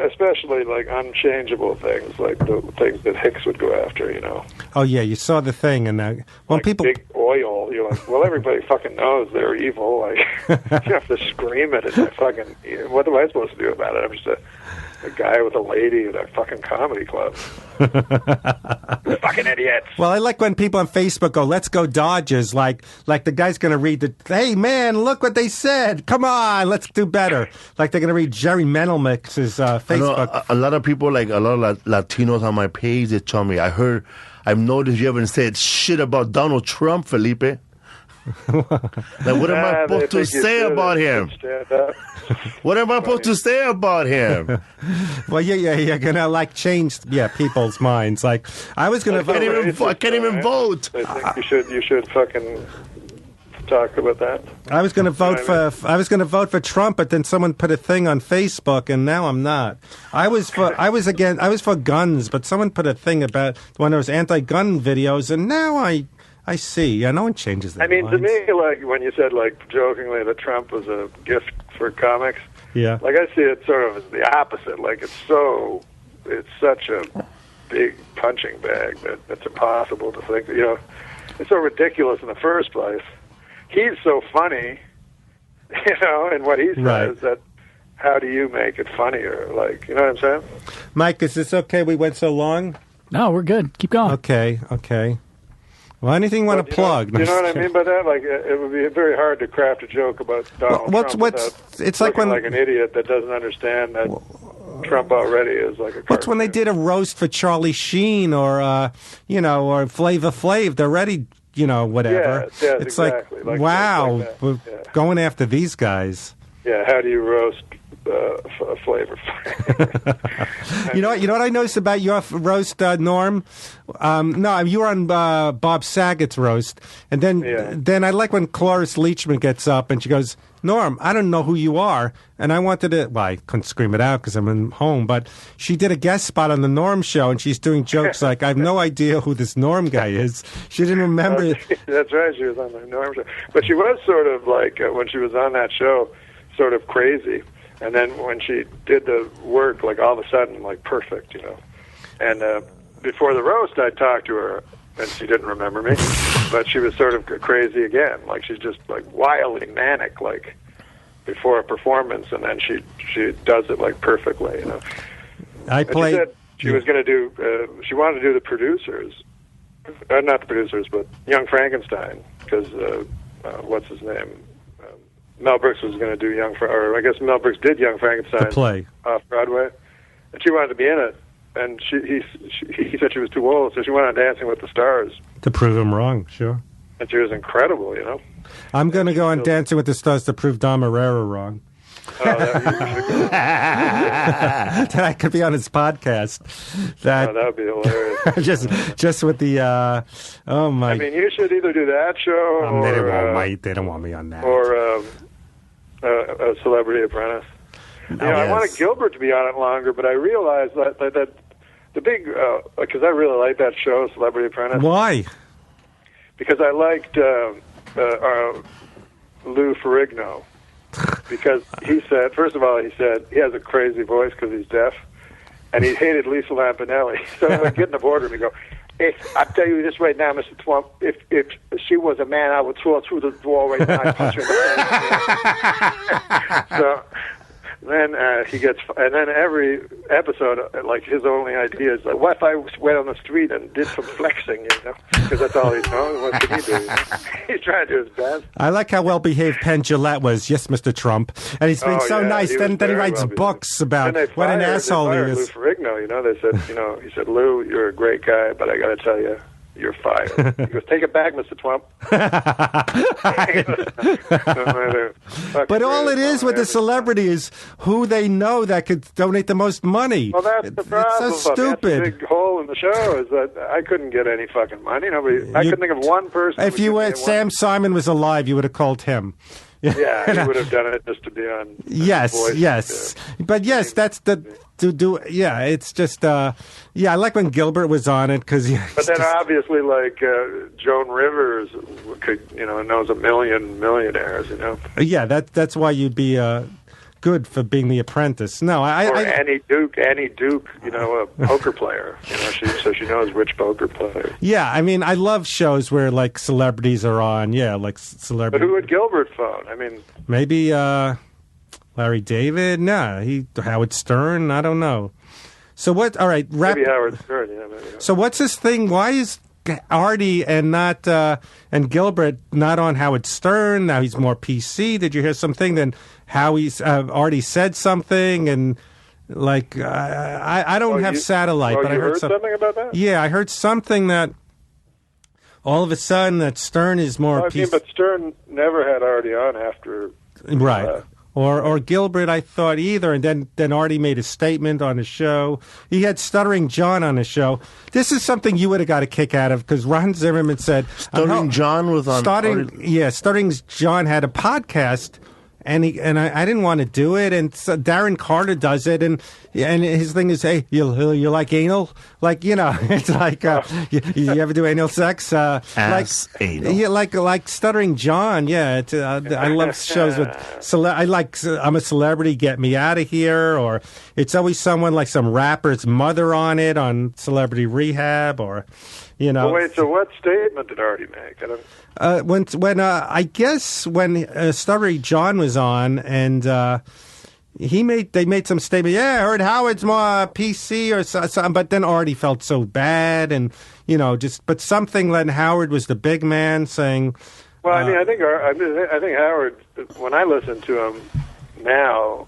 especially like unchangeable things, like the things that Hicks would go after, you know. Oh, yeah, you saw the thing. And when like people... big oil, you're like, well, everybody fucking knows they're evil. Like, you have to scream it. And fucking, what am I supposed to do about it? I'm just a guy with a lady at a fucking comedy club. Fucking idiots. Well, I like when people on Facebook go, "Let's go Dodgers." Like the guy's going to read "Hey man, look what they said. Come on, let's do better." Like they're going to read Jerry Mendelmix's Facebook. A lot of people, like a lot of Latinos on my page, they tell me, I've noticed you haven't said shit about Donald Trump, Felipe. Like, what am I supposed to say about him? What am I supposed to say about him? Well, you're gonna like change, people's minds. Like I was gonna vote. I can't even vote. I think you should fucking talk about that. I was gonna vote for Trump, but then someone put a thing on Facebook, and now I'm not. I was for guns, but someone put a thing about one of those anti-gun videos, and now I see. Yeah, no one changes their minds. To me, like when you said, like jokingly, that Trump was a gift for comics. Yeah. Like I see it sort of as the opposite. Like it's such a big punching bag that it's impossible to think that, you know, it's so ridiculous in the first place. He's so funny, and what he says, Right. that how do you make it funnier? Like, you know what I'm saying? Mike, is this okay? We went so long. No, we're good. Keep going. Okay. Well, anything you want to plug? You know what I mean by that? Like, it would be very hard to craft a joke about Donald Trump without it's like looking when like an idiot that doesn't understand that Trump already is like a. What's when they did a roast for Charlie Sheen or or Flavor Flav? They're already whatever. Yes, it's exactly. like wow, like we're going after these guys. Yeah, how do you roast Flavor Flav? You know what I noticed about your roast, Norm? No, you were on Bob Saget's roast, and then I like when Cloris Leachman gets up and she goes, "Norm, I don't know who you are," and I wanted to. Well, I couldn't scream it out because I'm home, but she did a guest spot on the Norm show, and she's doing jokes like, "I have no idea who this Norm guy is." She didn't remember. That's right, she was on the Norm show, but she was sort of like when she was on that show, sort of crazy. And then when she did the work, like all of a sudden, like perfect, And before the roast, I talked to her, and she didn't remember me, but she was sort of crazy again. Like she's just like wildly manic, like before a performance, and then she does it like perfectly, I played. She said she was going to do. She wanted to do the producers, not the producers, but Young Frankenstein, because what's his name? Mel Brooks was going to do or I guess Mel Brooks did Young Frankenstein, the play off Broadway, and she wanted to be in it, and he said she was too old, so she went on Dancing with the Stars to prove him wrong. Sure, and she was incredible, I'm going to go on Dancing with the Stars to prove Dom Herrera wrong. That I could be on his podcast. That would be hilarious. just with the oh my. I mean, you should either do that show or they don't want me on that. Or a Celebrity Apprentice. I wanted Gilbert to be on it longer, but I realized that the big because I really like that show, Celebrity Apprentice. Why? Because I liked Lou Ferrigno. Because he said, first of all, he has a crazy voice because he's deaf, and he hated Lisa Lampanelli. So he would get in the boardroom and go, "I'll tell you this right now, Mr. Trump, if she was a man, I would throw her through the door right now and punch her in the face." So then he gets, and then every episode, like his only idea is like, what if I went on the street and did some flexing, because that's all he knows. What can he do? He's trying to do his best. I like how well behaved Penn Jillette was. Yes, Mr. Trump, and he's been so nice. Then he writes books about what an asshole he is. Lou Ferrigno, they said, he said, "Lou, you're a great guy, but I got to tell you, you're fired." He goes, "Take it back, Mr. Trump." But all it is with the celebrity is who they know that could donate the most money. Well, that's the problem. It's so stupid. That's the big hole in the show is that I couldn't get any fucking money. I couldn't think of one person. If Sam Simon was alive, you would have called him. Yeah, he would have done it just to be on. Yes. But yes, that's the it's just I like when Gilbert was on it because. But then obviously, like Joan Rivers could knows a million millionaires. Yeah, that's why you'd be good for being the apprentice. No, Annie Duke, a poker player. So she knows which poker players. Yeah, I mean, I love shows where like celebrities are on. Yeah, like celebrities. But who would Gilbert phone? I mean, maybe Larry David. Nah, Howard Stern. I don't know. So what? All right, maybe Howard Stern. Yeah, maybe. So what's this thing? Why is Artie and not and Gilbert not on Howard Stern? Now he's more PC. Did you hear something? Then Howie's already said something, and like I don't have satellite, but I heard something about that. Yeah, I heard something that all of a sudden that Stern is more PC. But Stern never had Artie on after right. Or Gilbert, I thought either, and then Artie made a statement on his show. He had Stuttering John on his show. This is something you would have got a kick out of because Ron Zimmerman said Stuttering John was on. Stuttering John had a podcast. And I didn't want to do it, and so Darren Carter does it, and his thing is, hey, you like anal, like it's like you ever do anal sex, anal, yeah, like Stuttering John, yeah. I love shows with I'm a Celebrity, Get Me Out of Here, or it's always someone like some rapper's mother on it on Celebrity Rehab, or You know. Well, wait, so what statement did Artie make? I don't... When I guess when Stuttery John was on, and they made some statement. Yeah, I heard Howard's more PC or something, but then Artie felt so bad, and but something. Then Howard was the big man saying. Well, I mean, I think Howard. When I listen to him now,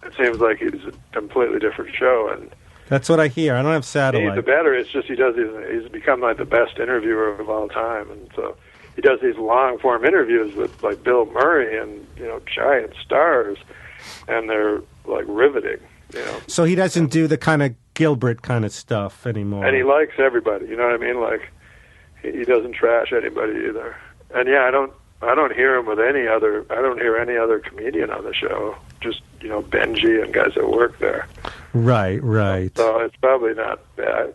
it seems like he's a completely different show, and. That's what I hear. I don't have satellite. He's better. It's just he's become like the best interviewer of all time, and so he does these long form interviews with like Bill Murray and giant stars, and they're like riveting. So he doesn't do the kind of Gilbert kind of stuff anymore. And he likes everybody. You know what I mean? Like he doesn't trash anybody either. And yeah, I don't hear him with any other. I don't hear any other comedian on the show. Just Benji and guys that work there. Right. So it's probably not bad.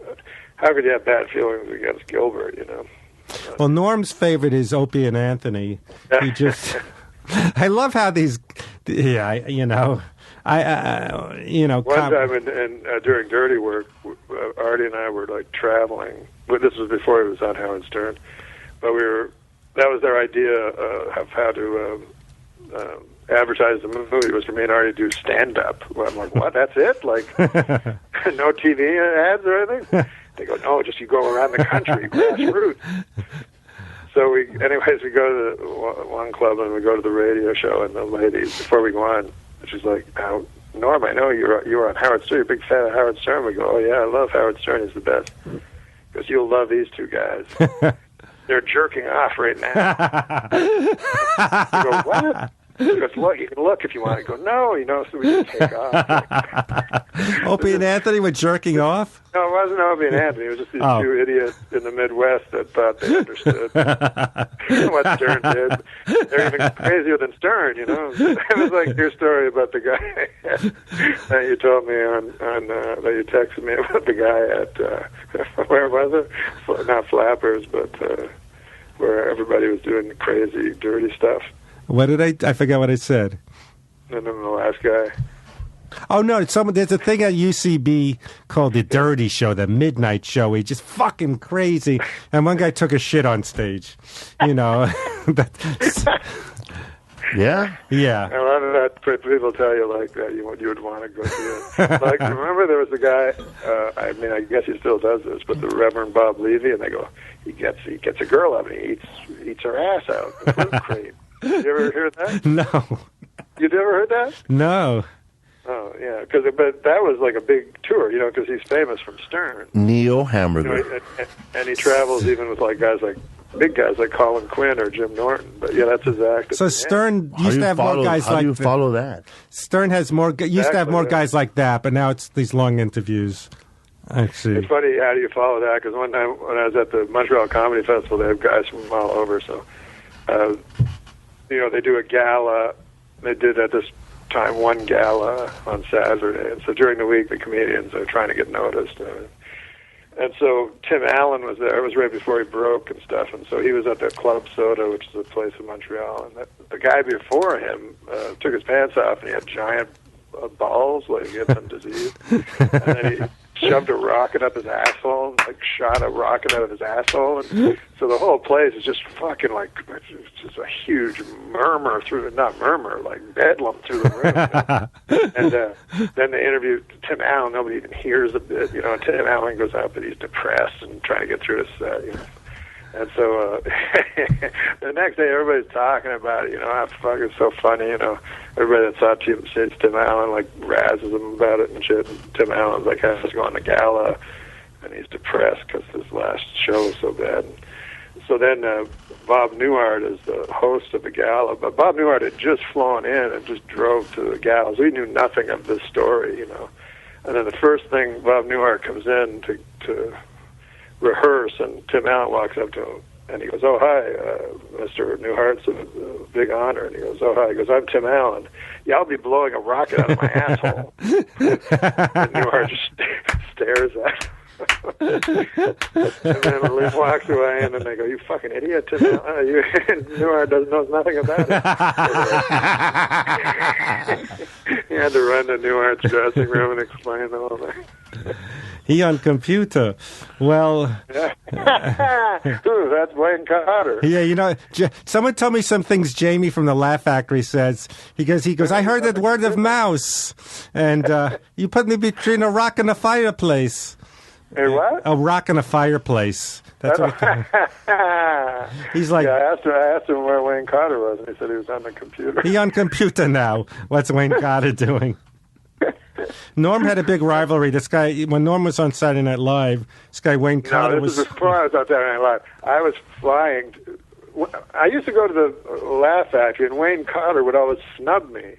How could you have bad feelings against Gilbert? Well, Norm's favorite is Opie and Anthony. He just. I love how these. Yeah, One time during Dirty Work, Artie and I were like traveling. But this was before he was on Howard Stern. But that was their idea of how to advertise the movie. Was for me and Artie to do stand-up. Well, I'm like, what? That's it? Like, no TV ads or anything? They go, no, just you go around the country, grassroots. So we go to the one club and we go to the radio show, and the lady, before we go on, she's like, Norm, I know you were on Howard Stern. You're a big fan of Howard Stern. We go, oh yeah, I love Howard Stern. He's the best. Because you'll love these two guys. They're jerking off right now. You go, what? He goes, look, you can look if you want. I go, no, so we just take off. Opie and Anthony were jerking off? No, it wasn't Opie and Anthony. It was just these two idiots in the Midwest that thought they understood what Stern did. They're even crazier than Stern, It was like your story about the guy that you told me that you texted me about the guy at, where was it? Not Flappers, but where everybody was doing crazy, dirty stuff. What did I forgot what I said. And then the last guy. Oh, no, there's a thing at UCB called The Dirty Show, the Midnight Show. He's just fucking crazy. And one guy took a shit on stage. Yeah? Yeah. I love that people tell you like that you would want to go see it. Like, remember there was a guy, I guess he still does this, but the Reverend Bob Levy, and they go, he gets a girl up and he eats her ass out. It's great. You ever hear that? No. You never heard that? No. Oh, yeah, but that was like a big tour, because he's famous from Stern. Neo Hamburger. And he travels even with big guys like Colin Quinn or Jim Norton. But yeah, that's his act. So Stern used to have more guys like that. How do you follow that? Stern used to have more guys like that, but now it's these long interviews. Actually, it's funny. How do you follow that? Because one time when I was at the Montreal Comedy Festival, they have guys from all over. So, they do a gala. They did at this time one gala on Saturday, and so during the week the comedians are trying to get noticed. And so Tim Allen was there. It was right before he broke and stuff, and so he was at the Club Soda, which is a place in Montreal. And the guy before him took his pants off, and he had giant balls, like he had some disease. And then he shoved a rocket up his asshole, like shot a rocket out of his asshole. And so the whole place is just fucking like, it's just a huge murmur like bedlam through the room. And then they interviewed Tim Allen. Nobody even hears a bit, and Tim Allen goes out, but he's depressed and trying to get through his set, And so the next day, everybody's talking about it. Fuck, it's so funny. Everybody that saw Tim Allen like razzes him about it and shit. And Tim Allen's like has to go on the gala, and he's depressed because his last show was so bad. And so then Bob Newhart is the host of the gala, but Bob Newhart had just flown in and just drove to the gala. So we knew nothing of this story, And then the first thing, Bob Newhart comes in to rehearse, and Tim Allen walks up to him, and he goes, "Oh, hi, Mr. Newhart, it's a big honor." And he goes, "Oh, hi." He goes, "I'm Tim Allen. Yeah, I'll be blowing a rocket out of my asshole." And Newhart just stares at him. And then Liz walks away, and then they go, "You fucking idiot, Tim Allen." Newhart knows nothing about it. He had to run to Newhart's dressing room and explain the whole thing. He on computer. Well. Ooh, that's Wayne Carter. Yeah, someone told me some things Jamie from the Laugh Factory says. He goes, I heard that word of mouse. And you put me between a rock and a fireplace. A what? A rock and a fireplace. That's what he's like. Yeah, I asked him where Wayne Carter was, and he said he was on the computer. He on computer now. What's Wayne Carter doing? Norm had a big rivalry. This guy, when Norm was on Saturday Night Live, this guy Wayne Carter was before I was on Saturday Night Live. I was flying. I used to go to the Laugh Factory, and Wayne Carter would always snub me.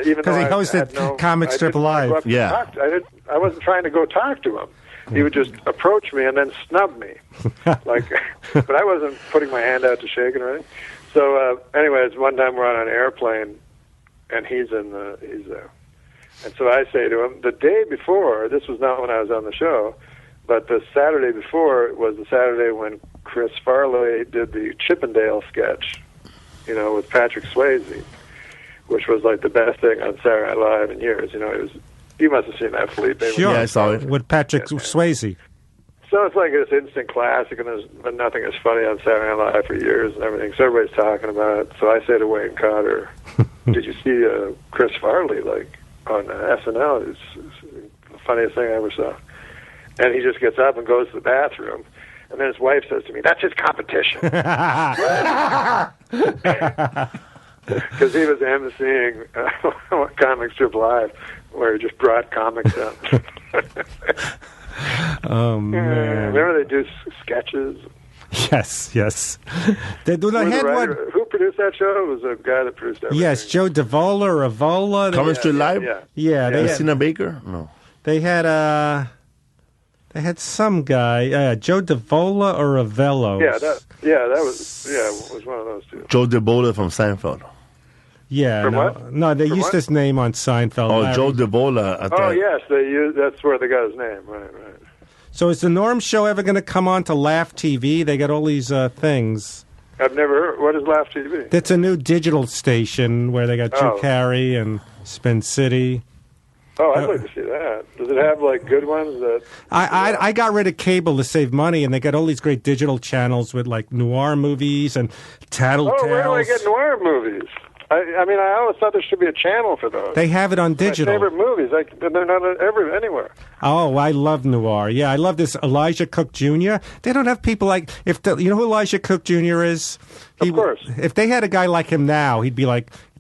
Even though he hosted Comic Strip Live. Yeah. I wasn't trying to go talk to him. He would just approach me and then snub me. But I wasn't putting my hand out to shake it or anything. So, anyways, one time we're on an airplane, and he's there. And so I say to him, the day before, this was not when I was on the show, but the Saturday before was the Saturday when Chris Farley did the Chippendale sketch, with Patrick Swayze, which was like the best thing on Saturday Night Live in years. You must have seen that, Felipe. Sure. Yeah, I saw it. With Patrick Swayze. So it's like this instant classic, and there's been nothing as funny on Saturday Night Live for years and everything. So everybody's talking about it. So I say to Wayne Carter, did you see Chris Farley, on SNL? It's the funniest thing I ever saw. And he just gets up and goes to the bathroom. And then his wife says to me, that's his competition. Because he was emceeing Comic Strip Live, where he just brought comics out. Oh, man. Remember they do sketches? Yes. They do not have one. Who produced that show? It was a guy that produced everything. Yes, Joe Davola or Avola. Comic Strip Live? Yeah. Christina Baker? No. They had some guy, Joe Davola or Avello. It was one of those two. Joe Davola from Seinfeld. Yeah, no, they used his name on Seinfeld. Oh, Joe Davola. Yes, that's where they got his name. Right. So is the Norm Show ever going to come on to Laugh TV? They got all these things. I've never heard. What is Laugh TV? It's a new digital station where they got Drew Carey and Spin City. Oh, I'd like to see that. Does it have good ones? I got rid of cable to save money, and they got all these great digital channels with noir movies and tattletales. Oh, where do I get noir movies? I always thought there should be a channel for those. They have it on digital. My favorite movies. They're not anywhere. Oh, I love noir. Yeah, I love this Elijah Cook Jr. They don't have people you know who Elijah Cook Jr. is? Of course. If they had a guy like him now, he'd be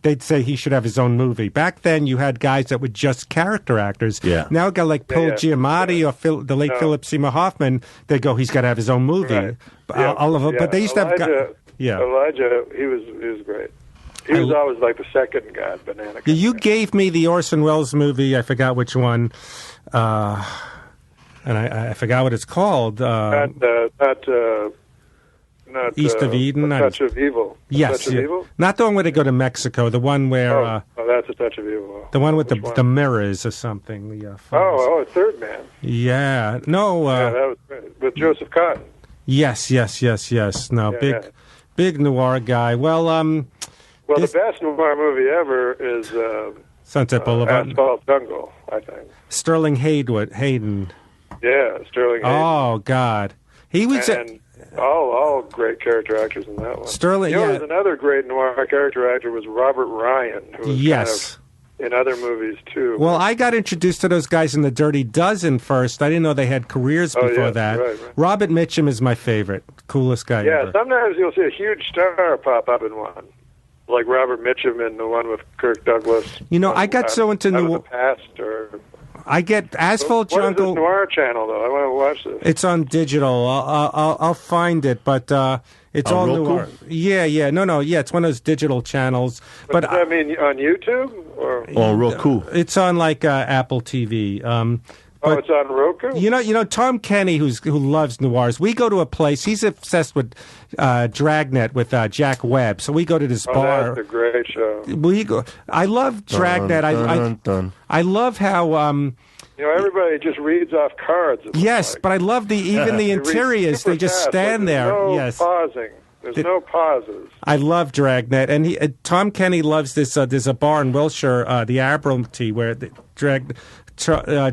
they'd say he should have his own movie. Back then, you had guys that were just character actors. Yeah. Now a guy like Paul Giamatti or the late Philip Seymour Hoffman, they go, he's got to have his own movie. Right. But they used to have Elijah, he was great. He was always the second guy, Banana. You gave me the Orson Welles movie. I forgot which one, and I forgot what it's called. Not East of Eden. A Touch of Evil. Yes, Touch of Evil? Not the one where they go to Mexico. The one where that's A Touch of Evil. The one with the mirrors or something. Third Man. Yeah, no. That was great. With Joseph Cotton. Yes. No, big noir guy. Well, the best noir movie ever is Sunset Boulevard. Asphalt Jungle, I think. Sterling Hayden. Yeah, Sterling Hayden. Oh God, he was. All great character actors in that one. Sterling. There's another great noir character actor was Robert Ryan, who was kind of in other movies too. Well, I got introduced to those guys in the Dirty Dozen first. I didn't know they had careers before that. Right. Robert Mitchum is my favorite, coolest guy ever. Sometimes you'll see a huge star pop up in one. Like Robert Mitchum in the one with Kirk Douglas. I got so into the past, or I get Asphalt Jungle. What is this noir channel though? I want to watch this. It's on digital. I'll find it, but it's all Roku? noir. Yeah. No. Yeah, it's one of those digital channels. But does that mean on YouTube or on Roku? It's on Apple TV. But, it's on Roku? You know, Tom Kenny, who loves noirs, we go to a place, he's obsessed with Dragnet with Jack Webb. So we go to this bar. That's a great show. I love Dragnet. I love how... everybody just reads off cards. Yes, but I love even the interiors. They just stand there. No pausing. There's no pauses. I love Dragnet, and Tom Kenny loves this. There's a bar in Wilshire, the Admiralty, where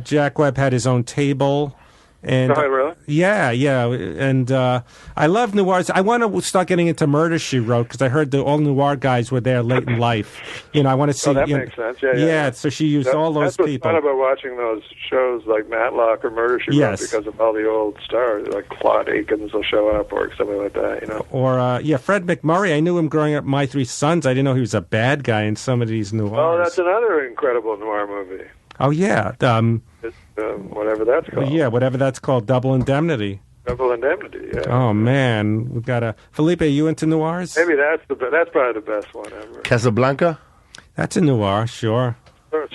Jack Webb had his own table. And really? Yeah, and I love noirs. I want to start getting into Murder, She Wrote, because I heard all noir guys were there late in life. I want to see. That makes sense. Yeah. So she used all those people. people. That's what's fun about watching those shows like Matlock or Murder, She Wrote, because of all the old stars, like Claude Akins will show up or something like that. Or Fred McMurray. I knew him growing up. My Three Sons. I didn't know he was a bad guy in some of these noirs. Oh, that's another incredible noir movie. Oh yeah. Whatever that's called. Yeah, whatever that's called. Double Indemnity. Double Indemnity. Yeah. Oh man, we got Felipe. Are you into noirs? Maybe that's probably the best one ever. Casablanca. That's a noir, sure.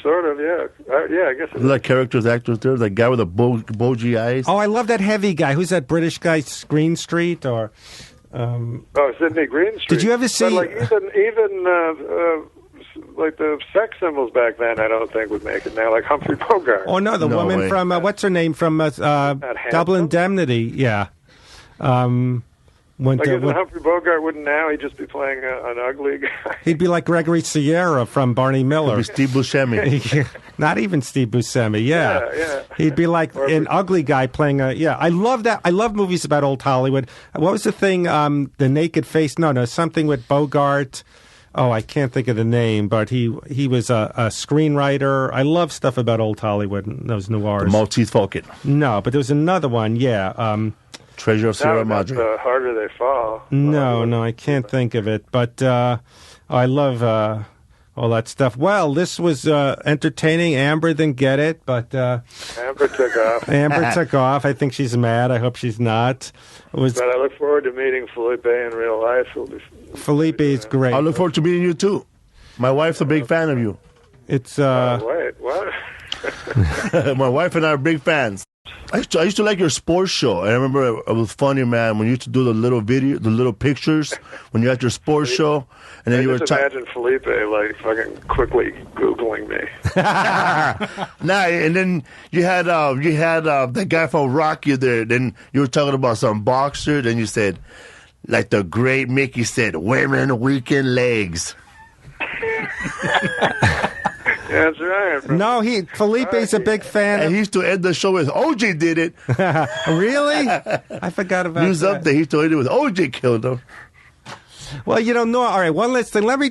Sort of, yeah. I guess. Like characters, actors there. That guy with the bulgy eyes. Oh, I love that heavy guy. Who's that British guy? Green Street or? Sidney Greenstreet. Did you ever see? But even like the sex symbols back then, I don't think would make it now. Like Humphrey Bogart. Oh no, the woman way. from what's her name from Double Indemnity? Yeah. Isn't Humphrey Bogart wouldn't now? He'd just be playing an ugly guy. He'd be like Gregory Sierra from Barney Miller. He'd be Steve Buscemi. Not even Steve Buscemi. Yeah. He'd be like an ugly guy playing a. Yeah, I love that. I love movies about old Hollywood. What was the thing? The Naked Face. No, something with Bogart. Oh, I can't think of the name, but he was a screenwriter. I love stuff about old Hollywood, those noirs. The Maltese Falcon. No, but there was another one, yeah. Treasure of Sierra Madre. The Harder They Fall. No, I can't think of it. But I love all that stuff. Well, this was entertaining. Amber didn't get it, but... Amber took off. Amber took off. I think she's mad. I hope she's not. But I look forward to meeting Felipe in real life. Felipe is great. I look forward to meeting you, too. My wife's a big fan of you. It's... wait, what? My wife and I are big fans. I used to like your sports show. I remember it was funny, man, when you used to do the little pictures when you had your sports show, and then you were imagine Felipe like fucking quickly Googling me. And then you had that guy from Rocky there. Then you were talking about some boxer. Then you said, like the great Mickey said, women weaken legs. Yeah, that's right. No, Felipe's a big fan. And he used to end the show with OJ did it. Really? I forgot about News that. Update. He used to end it with OJ killed him. Well, no. All right, one last thing. Let me,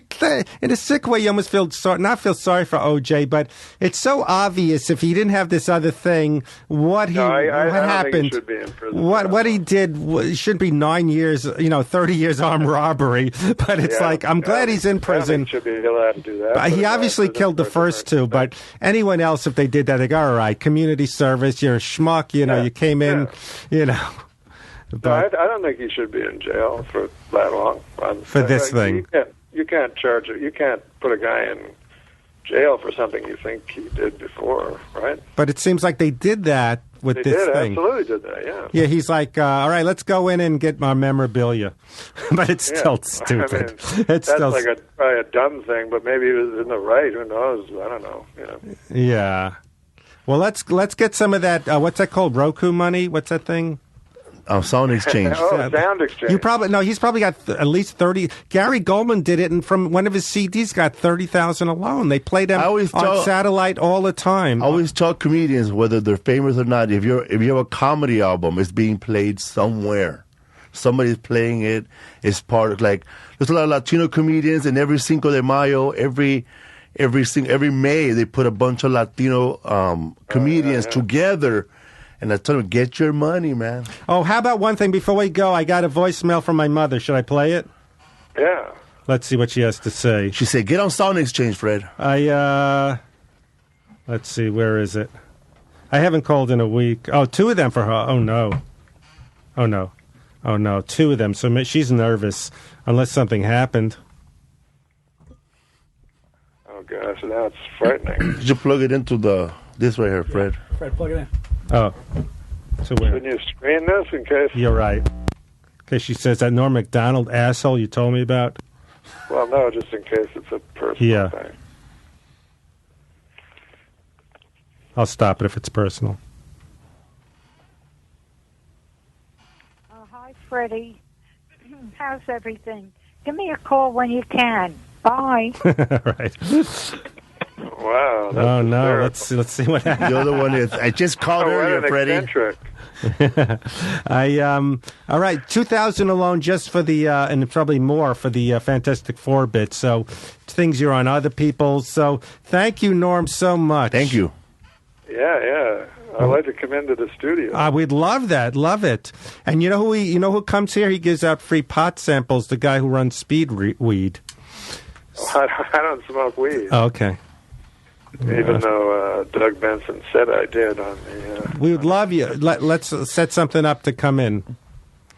in a sick way, you almost not feel sorry for OJ, but it's so obvious if he didn't have this other thing, what happened. Think he should be in prison what he did should be 9 years, 30 years armed robbery. But it's I'm glad he's in prison. He should be allowed to do that. He obviously killed the first two, but anyone else, if they did that, they go, all right, community service, you're a schmuck, you came in, But I don't think he should be in jail for that long. For this thing. You can't charge it. You can't put a guy in jail for something you think he did before, right? But it seems like they did that with this thing. They absolutely did that, yeah. Yeah, he's like, all right, let's go in and get my memorabilia. But it's still stupid. That's probably a dumb thing, but maybe he was in the right. Who knows? I don't know. Yeah. Well, let's get some of that, what's that called, Roku money? What's that thing? Sound exchange. Sound exchange. He's probably got at least 30. Gary Goldman did it, and from one of his CDs got 30,000 alone. They play them on satellite all the time. I always tell comedians, whether they're famous or not, if you have a comedy album, it's being played somewhere. Somebody's playing it. It's part of there's a lot of Latino comedians, and every Cinco de Mayo, every May, they put a bunch of Latino comedians together. And I told him, get your money, man. Oh, how about one thing before we go? I got a voicemail from my mother. Should I play it? Yeah. Let's see what she has to say. She said, get on Sound Exchange, Fred. Let's see, where is it? I haven't called in a week. Oh, two of them for her. Oh, no. Two of them. So she's nervous, unless something happened. Oh, gosh, now it's frightening. Did you plug it into this right here, Fred? Yeah. Fred, plug it in. Oh, so where? Can you screen this in case? You're right. Okay, she says that Norm MacDonald asshole you told me about. Well, no, just in case it's a personal thing. I'll stop it if it's personal. Hi, Freddie. How's everything? Give me a call when you can. Bye. Right. Wow. That's oh no! hysterical. Let's see what happens. The other one is, I just called earlier, Freddie. Eccentric. All right, 2,000 alone just for the and probably more for the Fantastic Four bit. So things you're on other people's. So thank you, Norm, so much. Thank you. Yeah. I'd like to come into the studio. We'd love that. Love it. And you know who comes here? He gives out free pot samples. The guy who runs Speed Weed. I don't smoke weed. Okay. Even though Doug Benson said I did on the... we would love you. Let's set something up to come in.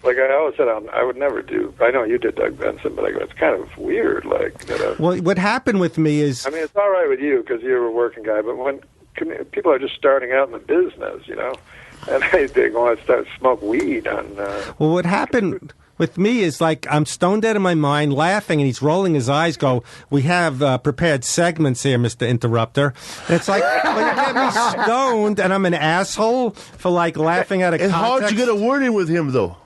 Like I always said, I would never do... I know you did Doug Benson, but I go, it's kind of weird. Well, what happened with me is... I mean, it's all right with you because you're a working guy, but when people are just starting out in the business, and they want to start smoke weed on... Well, what happened... with me is like I'm stoned out of my mind laughing, and he's rolling his eyes, we have prepared segments here, Mr. Interrupter. And it's like, when you get me stoned and I'm an asshole for laughing out of context. It's hard to get a word in with him, though.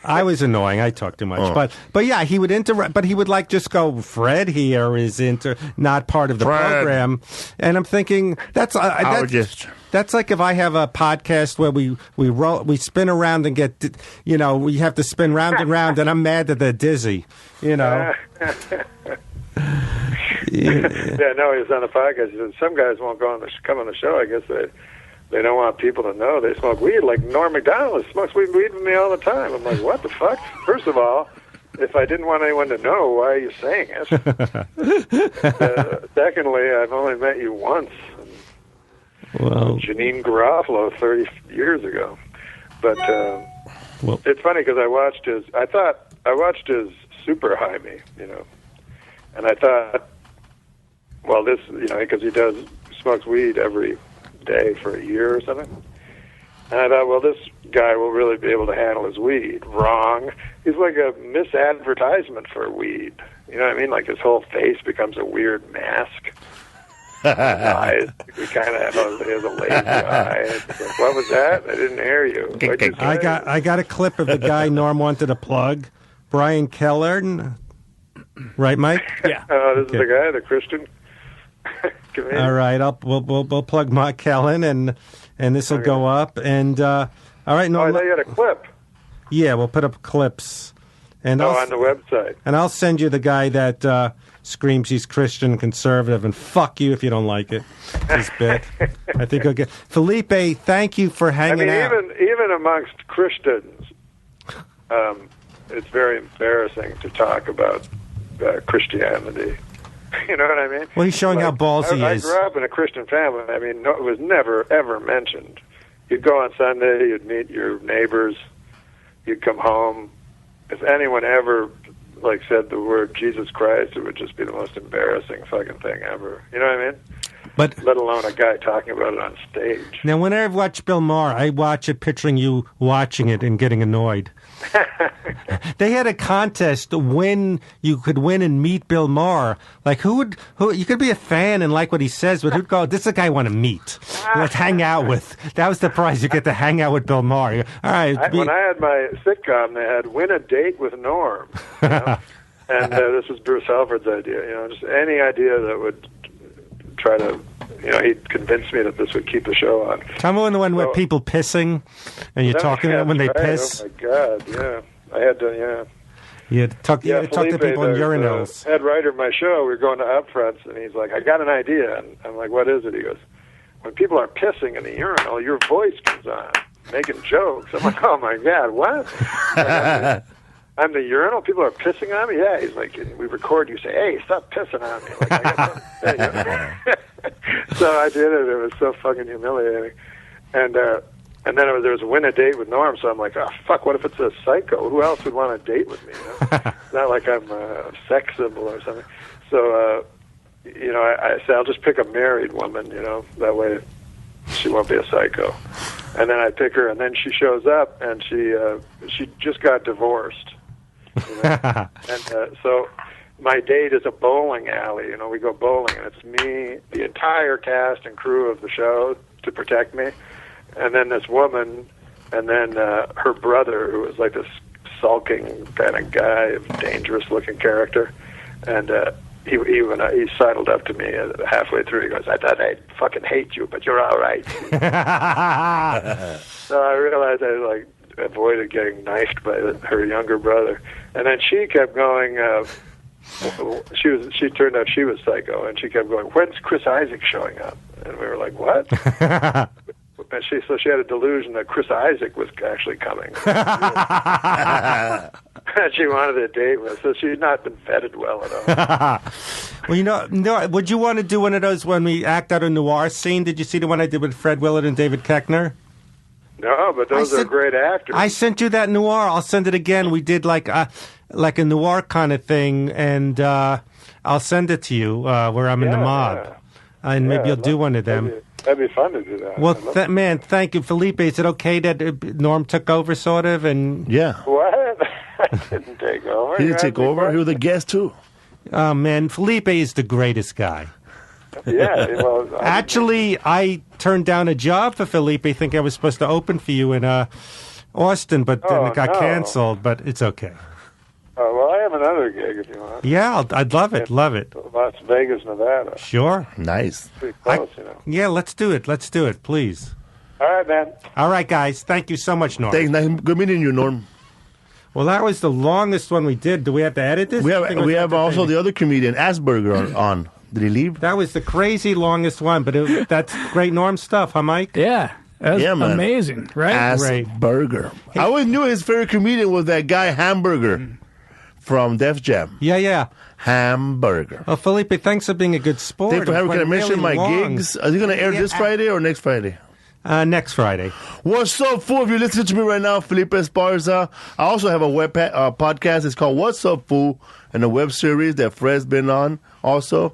I was annoying. I talked too much. But yeah, he would interrupt, but he would just go, Fred here is not part of the program. And I'm thinking, that's like if I have a podcast where we spin around and get, we have to spin round and round, and I'm mad that they're dizzy, Yeah, no, he's on the podcast. He said some guys won't come on the show. I guess they don't want people to know they smoke weed. Like Norm MacDonald smokes weed with me all the time. I'm like, what the fuck? First of all, if I didn't want anyone to know, why are you saying it? Secondly, I've only met you once. Well, Janine Garofalo 30 years ago. But it's funny because I watched his Super High Me, and I thought, well, this, because he smokes weed every day for a year or something. And I thought, well, this guy will really be able to handle his weed. Wrong. He's like a misadvertisement for weed. You know what I mean? Like his whole face becomes a weird mask. Eyes, he kind of has a lazy eye. It's like, what was that? I didn't hear you. I got a clip of the guy Norm wanted to plug, Brian Keller. Right, Mike? Yeah. This is the guy, the Christian comedian. All right, we'll plug Mark Kellen, and this will go up. And all right, Norm. I thought you had a clip. Yeah, we'll put up clips. And on the website. And I'll send you the guy that screams he's Christian conservative, and fuck you if you don't like it. This bit. I think I'll get Felipe. Thank you for hanging out. Even amongst Christians, it's very embarrassing to talk about Christianity. You know what I mean? Well, he's showing how ballsy he is. I grew up in a Christian family. I mean, it was never, ever mentioned. You'd go on Sunday, you'd meet your neighbors, you'd come home. If anyone ever, said the word Jesus Christ, it would just be the most embarrassing fucking thing ever. You know what I mean? But let alone a guy talking about it on stage. Now, whenever I watch Bill Maher, I watch it picturing you watching it and getting annoyed. They had a contest when you could win and meet Bill Maher. Like, who you could be a fan and like what he says, but who'd go, this is a guy I want to meet. Let's hang out with. That was the prize. You get to hang out with Bill Maher. All right. When I had my sitcom, they had Win a Date with Norm. And this was Bruce Halford's idea. Just any idea that would try to, he convinced me that this would keep the show on. Tell me the one where people pissing, and you're talking to them when they piss. Oh, my God, yeah. I had to, yeah. You had to talk to people in urinals. Head writer of my show, we were going to upfronts, and he's like, I got an idea. And I'm like, what is it? He goes, when people are pissing in the urinal, your voice comes on, making jokes. I'm like, oh, my God, what? I'm the urinal? People are pissing on me? Yeah. He's like, we record you say, hey, stop pissing on me. Like, I got something to say. So I did it. It was so fucking humiliating. And then there was a Win a Date with Norm, so I'm like, oh, fuck, what if it's a psycho? Who else would want a date with me? It's not like I'm a sex symbol or something. So, I said, I'll just pick a married woman, that way she won't be a psycho. And then I pick her, and then she shows up, and she just got divorced. And so my date is a bowling alley. We go bowling, and it's me, the entire cast and crew of the show to protect me, and then this woman, and then her brother, who was like this sulking kind of guy, dangerous-looking character, and he sidled up to me halfway through. He goes, I thought I'd fucking hate you, but you're all right. So I realized I avoided getting knifed by her younger brother. And then she kept going, she turned out she was psycho, and she kept going, when's Chris Isaac showing up? And we were like, what? And so she had a delusion that Chris Isaac was actually coming. She wanted a date with, so she'd not been vetted well enough. Well, would you want to do one of those when we act out a noir scene? Did you see the one I did with Fred Willard and David Koechner? No, but those are great actors. I sent you that noir. I'll send it again. We did like a noir kind of thing, and I'll send it to you where I'm in the mob. And maybe you'll do one of them. That'd be fun to do that. Well, man, thank you. Felipe, is it okay that Norm took over, sort of? And yeah. What? I didn't take over. He didn't take over. He was a guest, too. Oh, man, Felipe is the greatest guy. Yeah. Well, actually, I turned down a job for Felipe, thinking I was supposed to open for you in Austin, but then it got canceled. But it's okay. Oh, well, I have another gig if you want. Yeah, I'd love it. Love it. Las Vegas, Nevada. Sure. Nice. Pretty close, Yeah, let's do it. Let's do it, please. All right, man. All right, guys. Thank you so much, Norm. Thanks. Nice. Good meeting you, Norm. Well, that was the longest one we did. Do we have to edit this? We have also the other comedian, Asperger, on. Did he leave? That was the crazy longest one, but that's great Norm stuff, huh, Mike? Yeah. That was man. amazing, right? Asperger. I always knew his favorite comedian was that guy Hamburger from Def Jam. Yeah. Hamburger. Well, Felipe, thanks for being a good sport. Thanks for having me. Can I mention my gigs? Are they going to air this Friday or next Friday? Next Friday. What's up, fool? If you're listening to me right now, Felipe Esparza. I also have a web podcast. It's called What's Up, Fool? And a web series that Fred's been on also.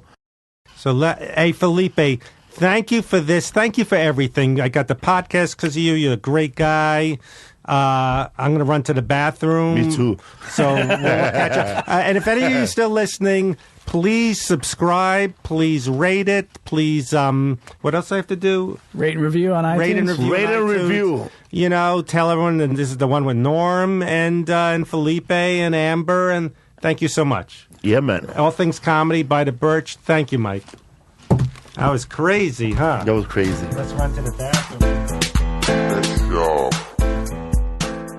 So, hey, Felipe, thank you for this. Thank you for everything. I got the podcast because of you. You're a great guy. I'm going to run to the bathroom. Me too. So we'll catch up. And if any of you are still listening, please subscribe. Please rate it. Please, what else do I have to do? Rate and review on iTunes. Rate and review. You know, tell everyone that this is the one with Norm and Felipe and Amber. And thank you so much. Yeah, man. All Things Comedy by the Birch. Thank you, Mike. That was crazy, huh? That was crazy. Let's run to the bathroom. Let's go.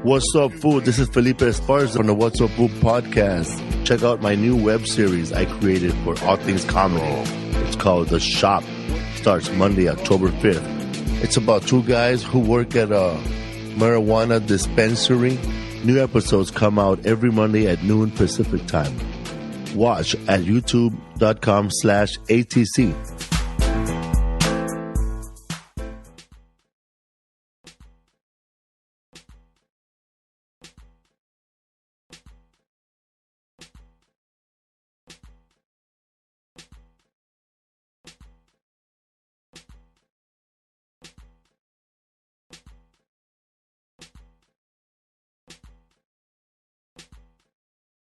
What's up, food? This is Felipe Esparza from the What's Up, Food podcast. Check out my new web series I created for All Things Comedy. It's called The Shop. Starts Monday, October 5th. It's about two guys who work at a marijuana dispensary. New episodes come out every Monday at noon Pacific time. Watch at youtube.com/ATC.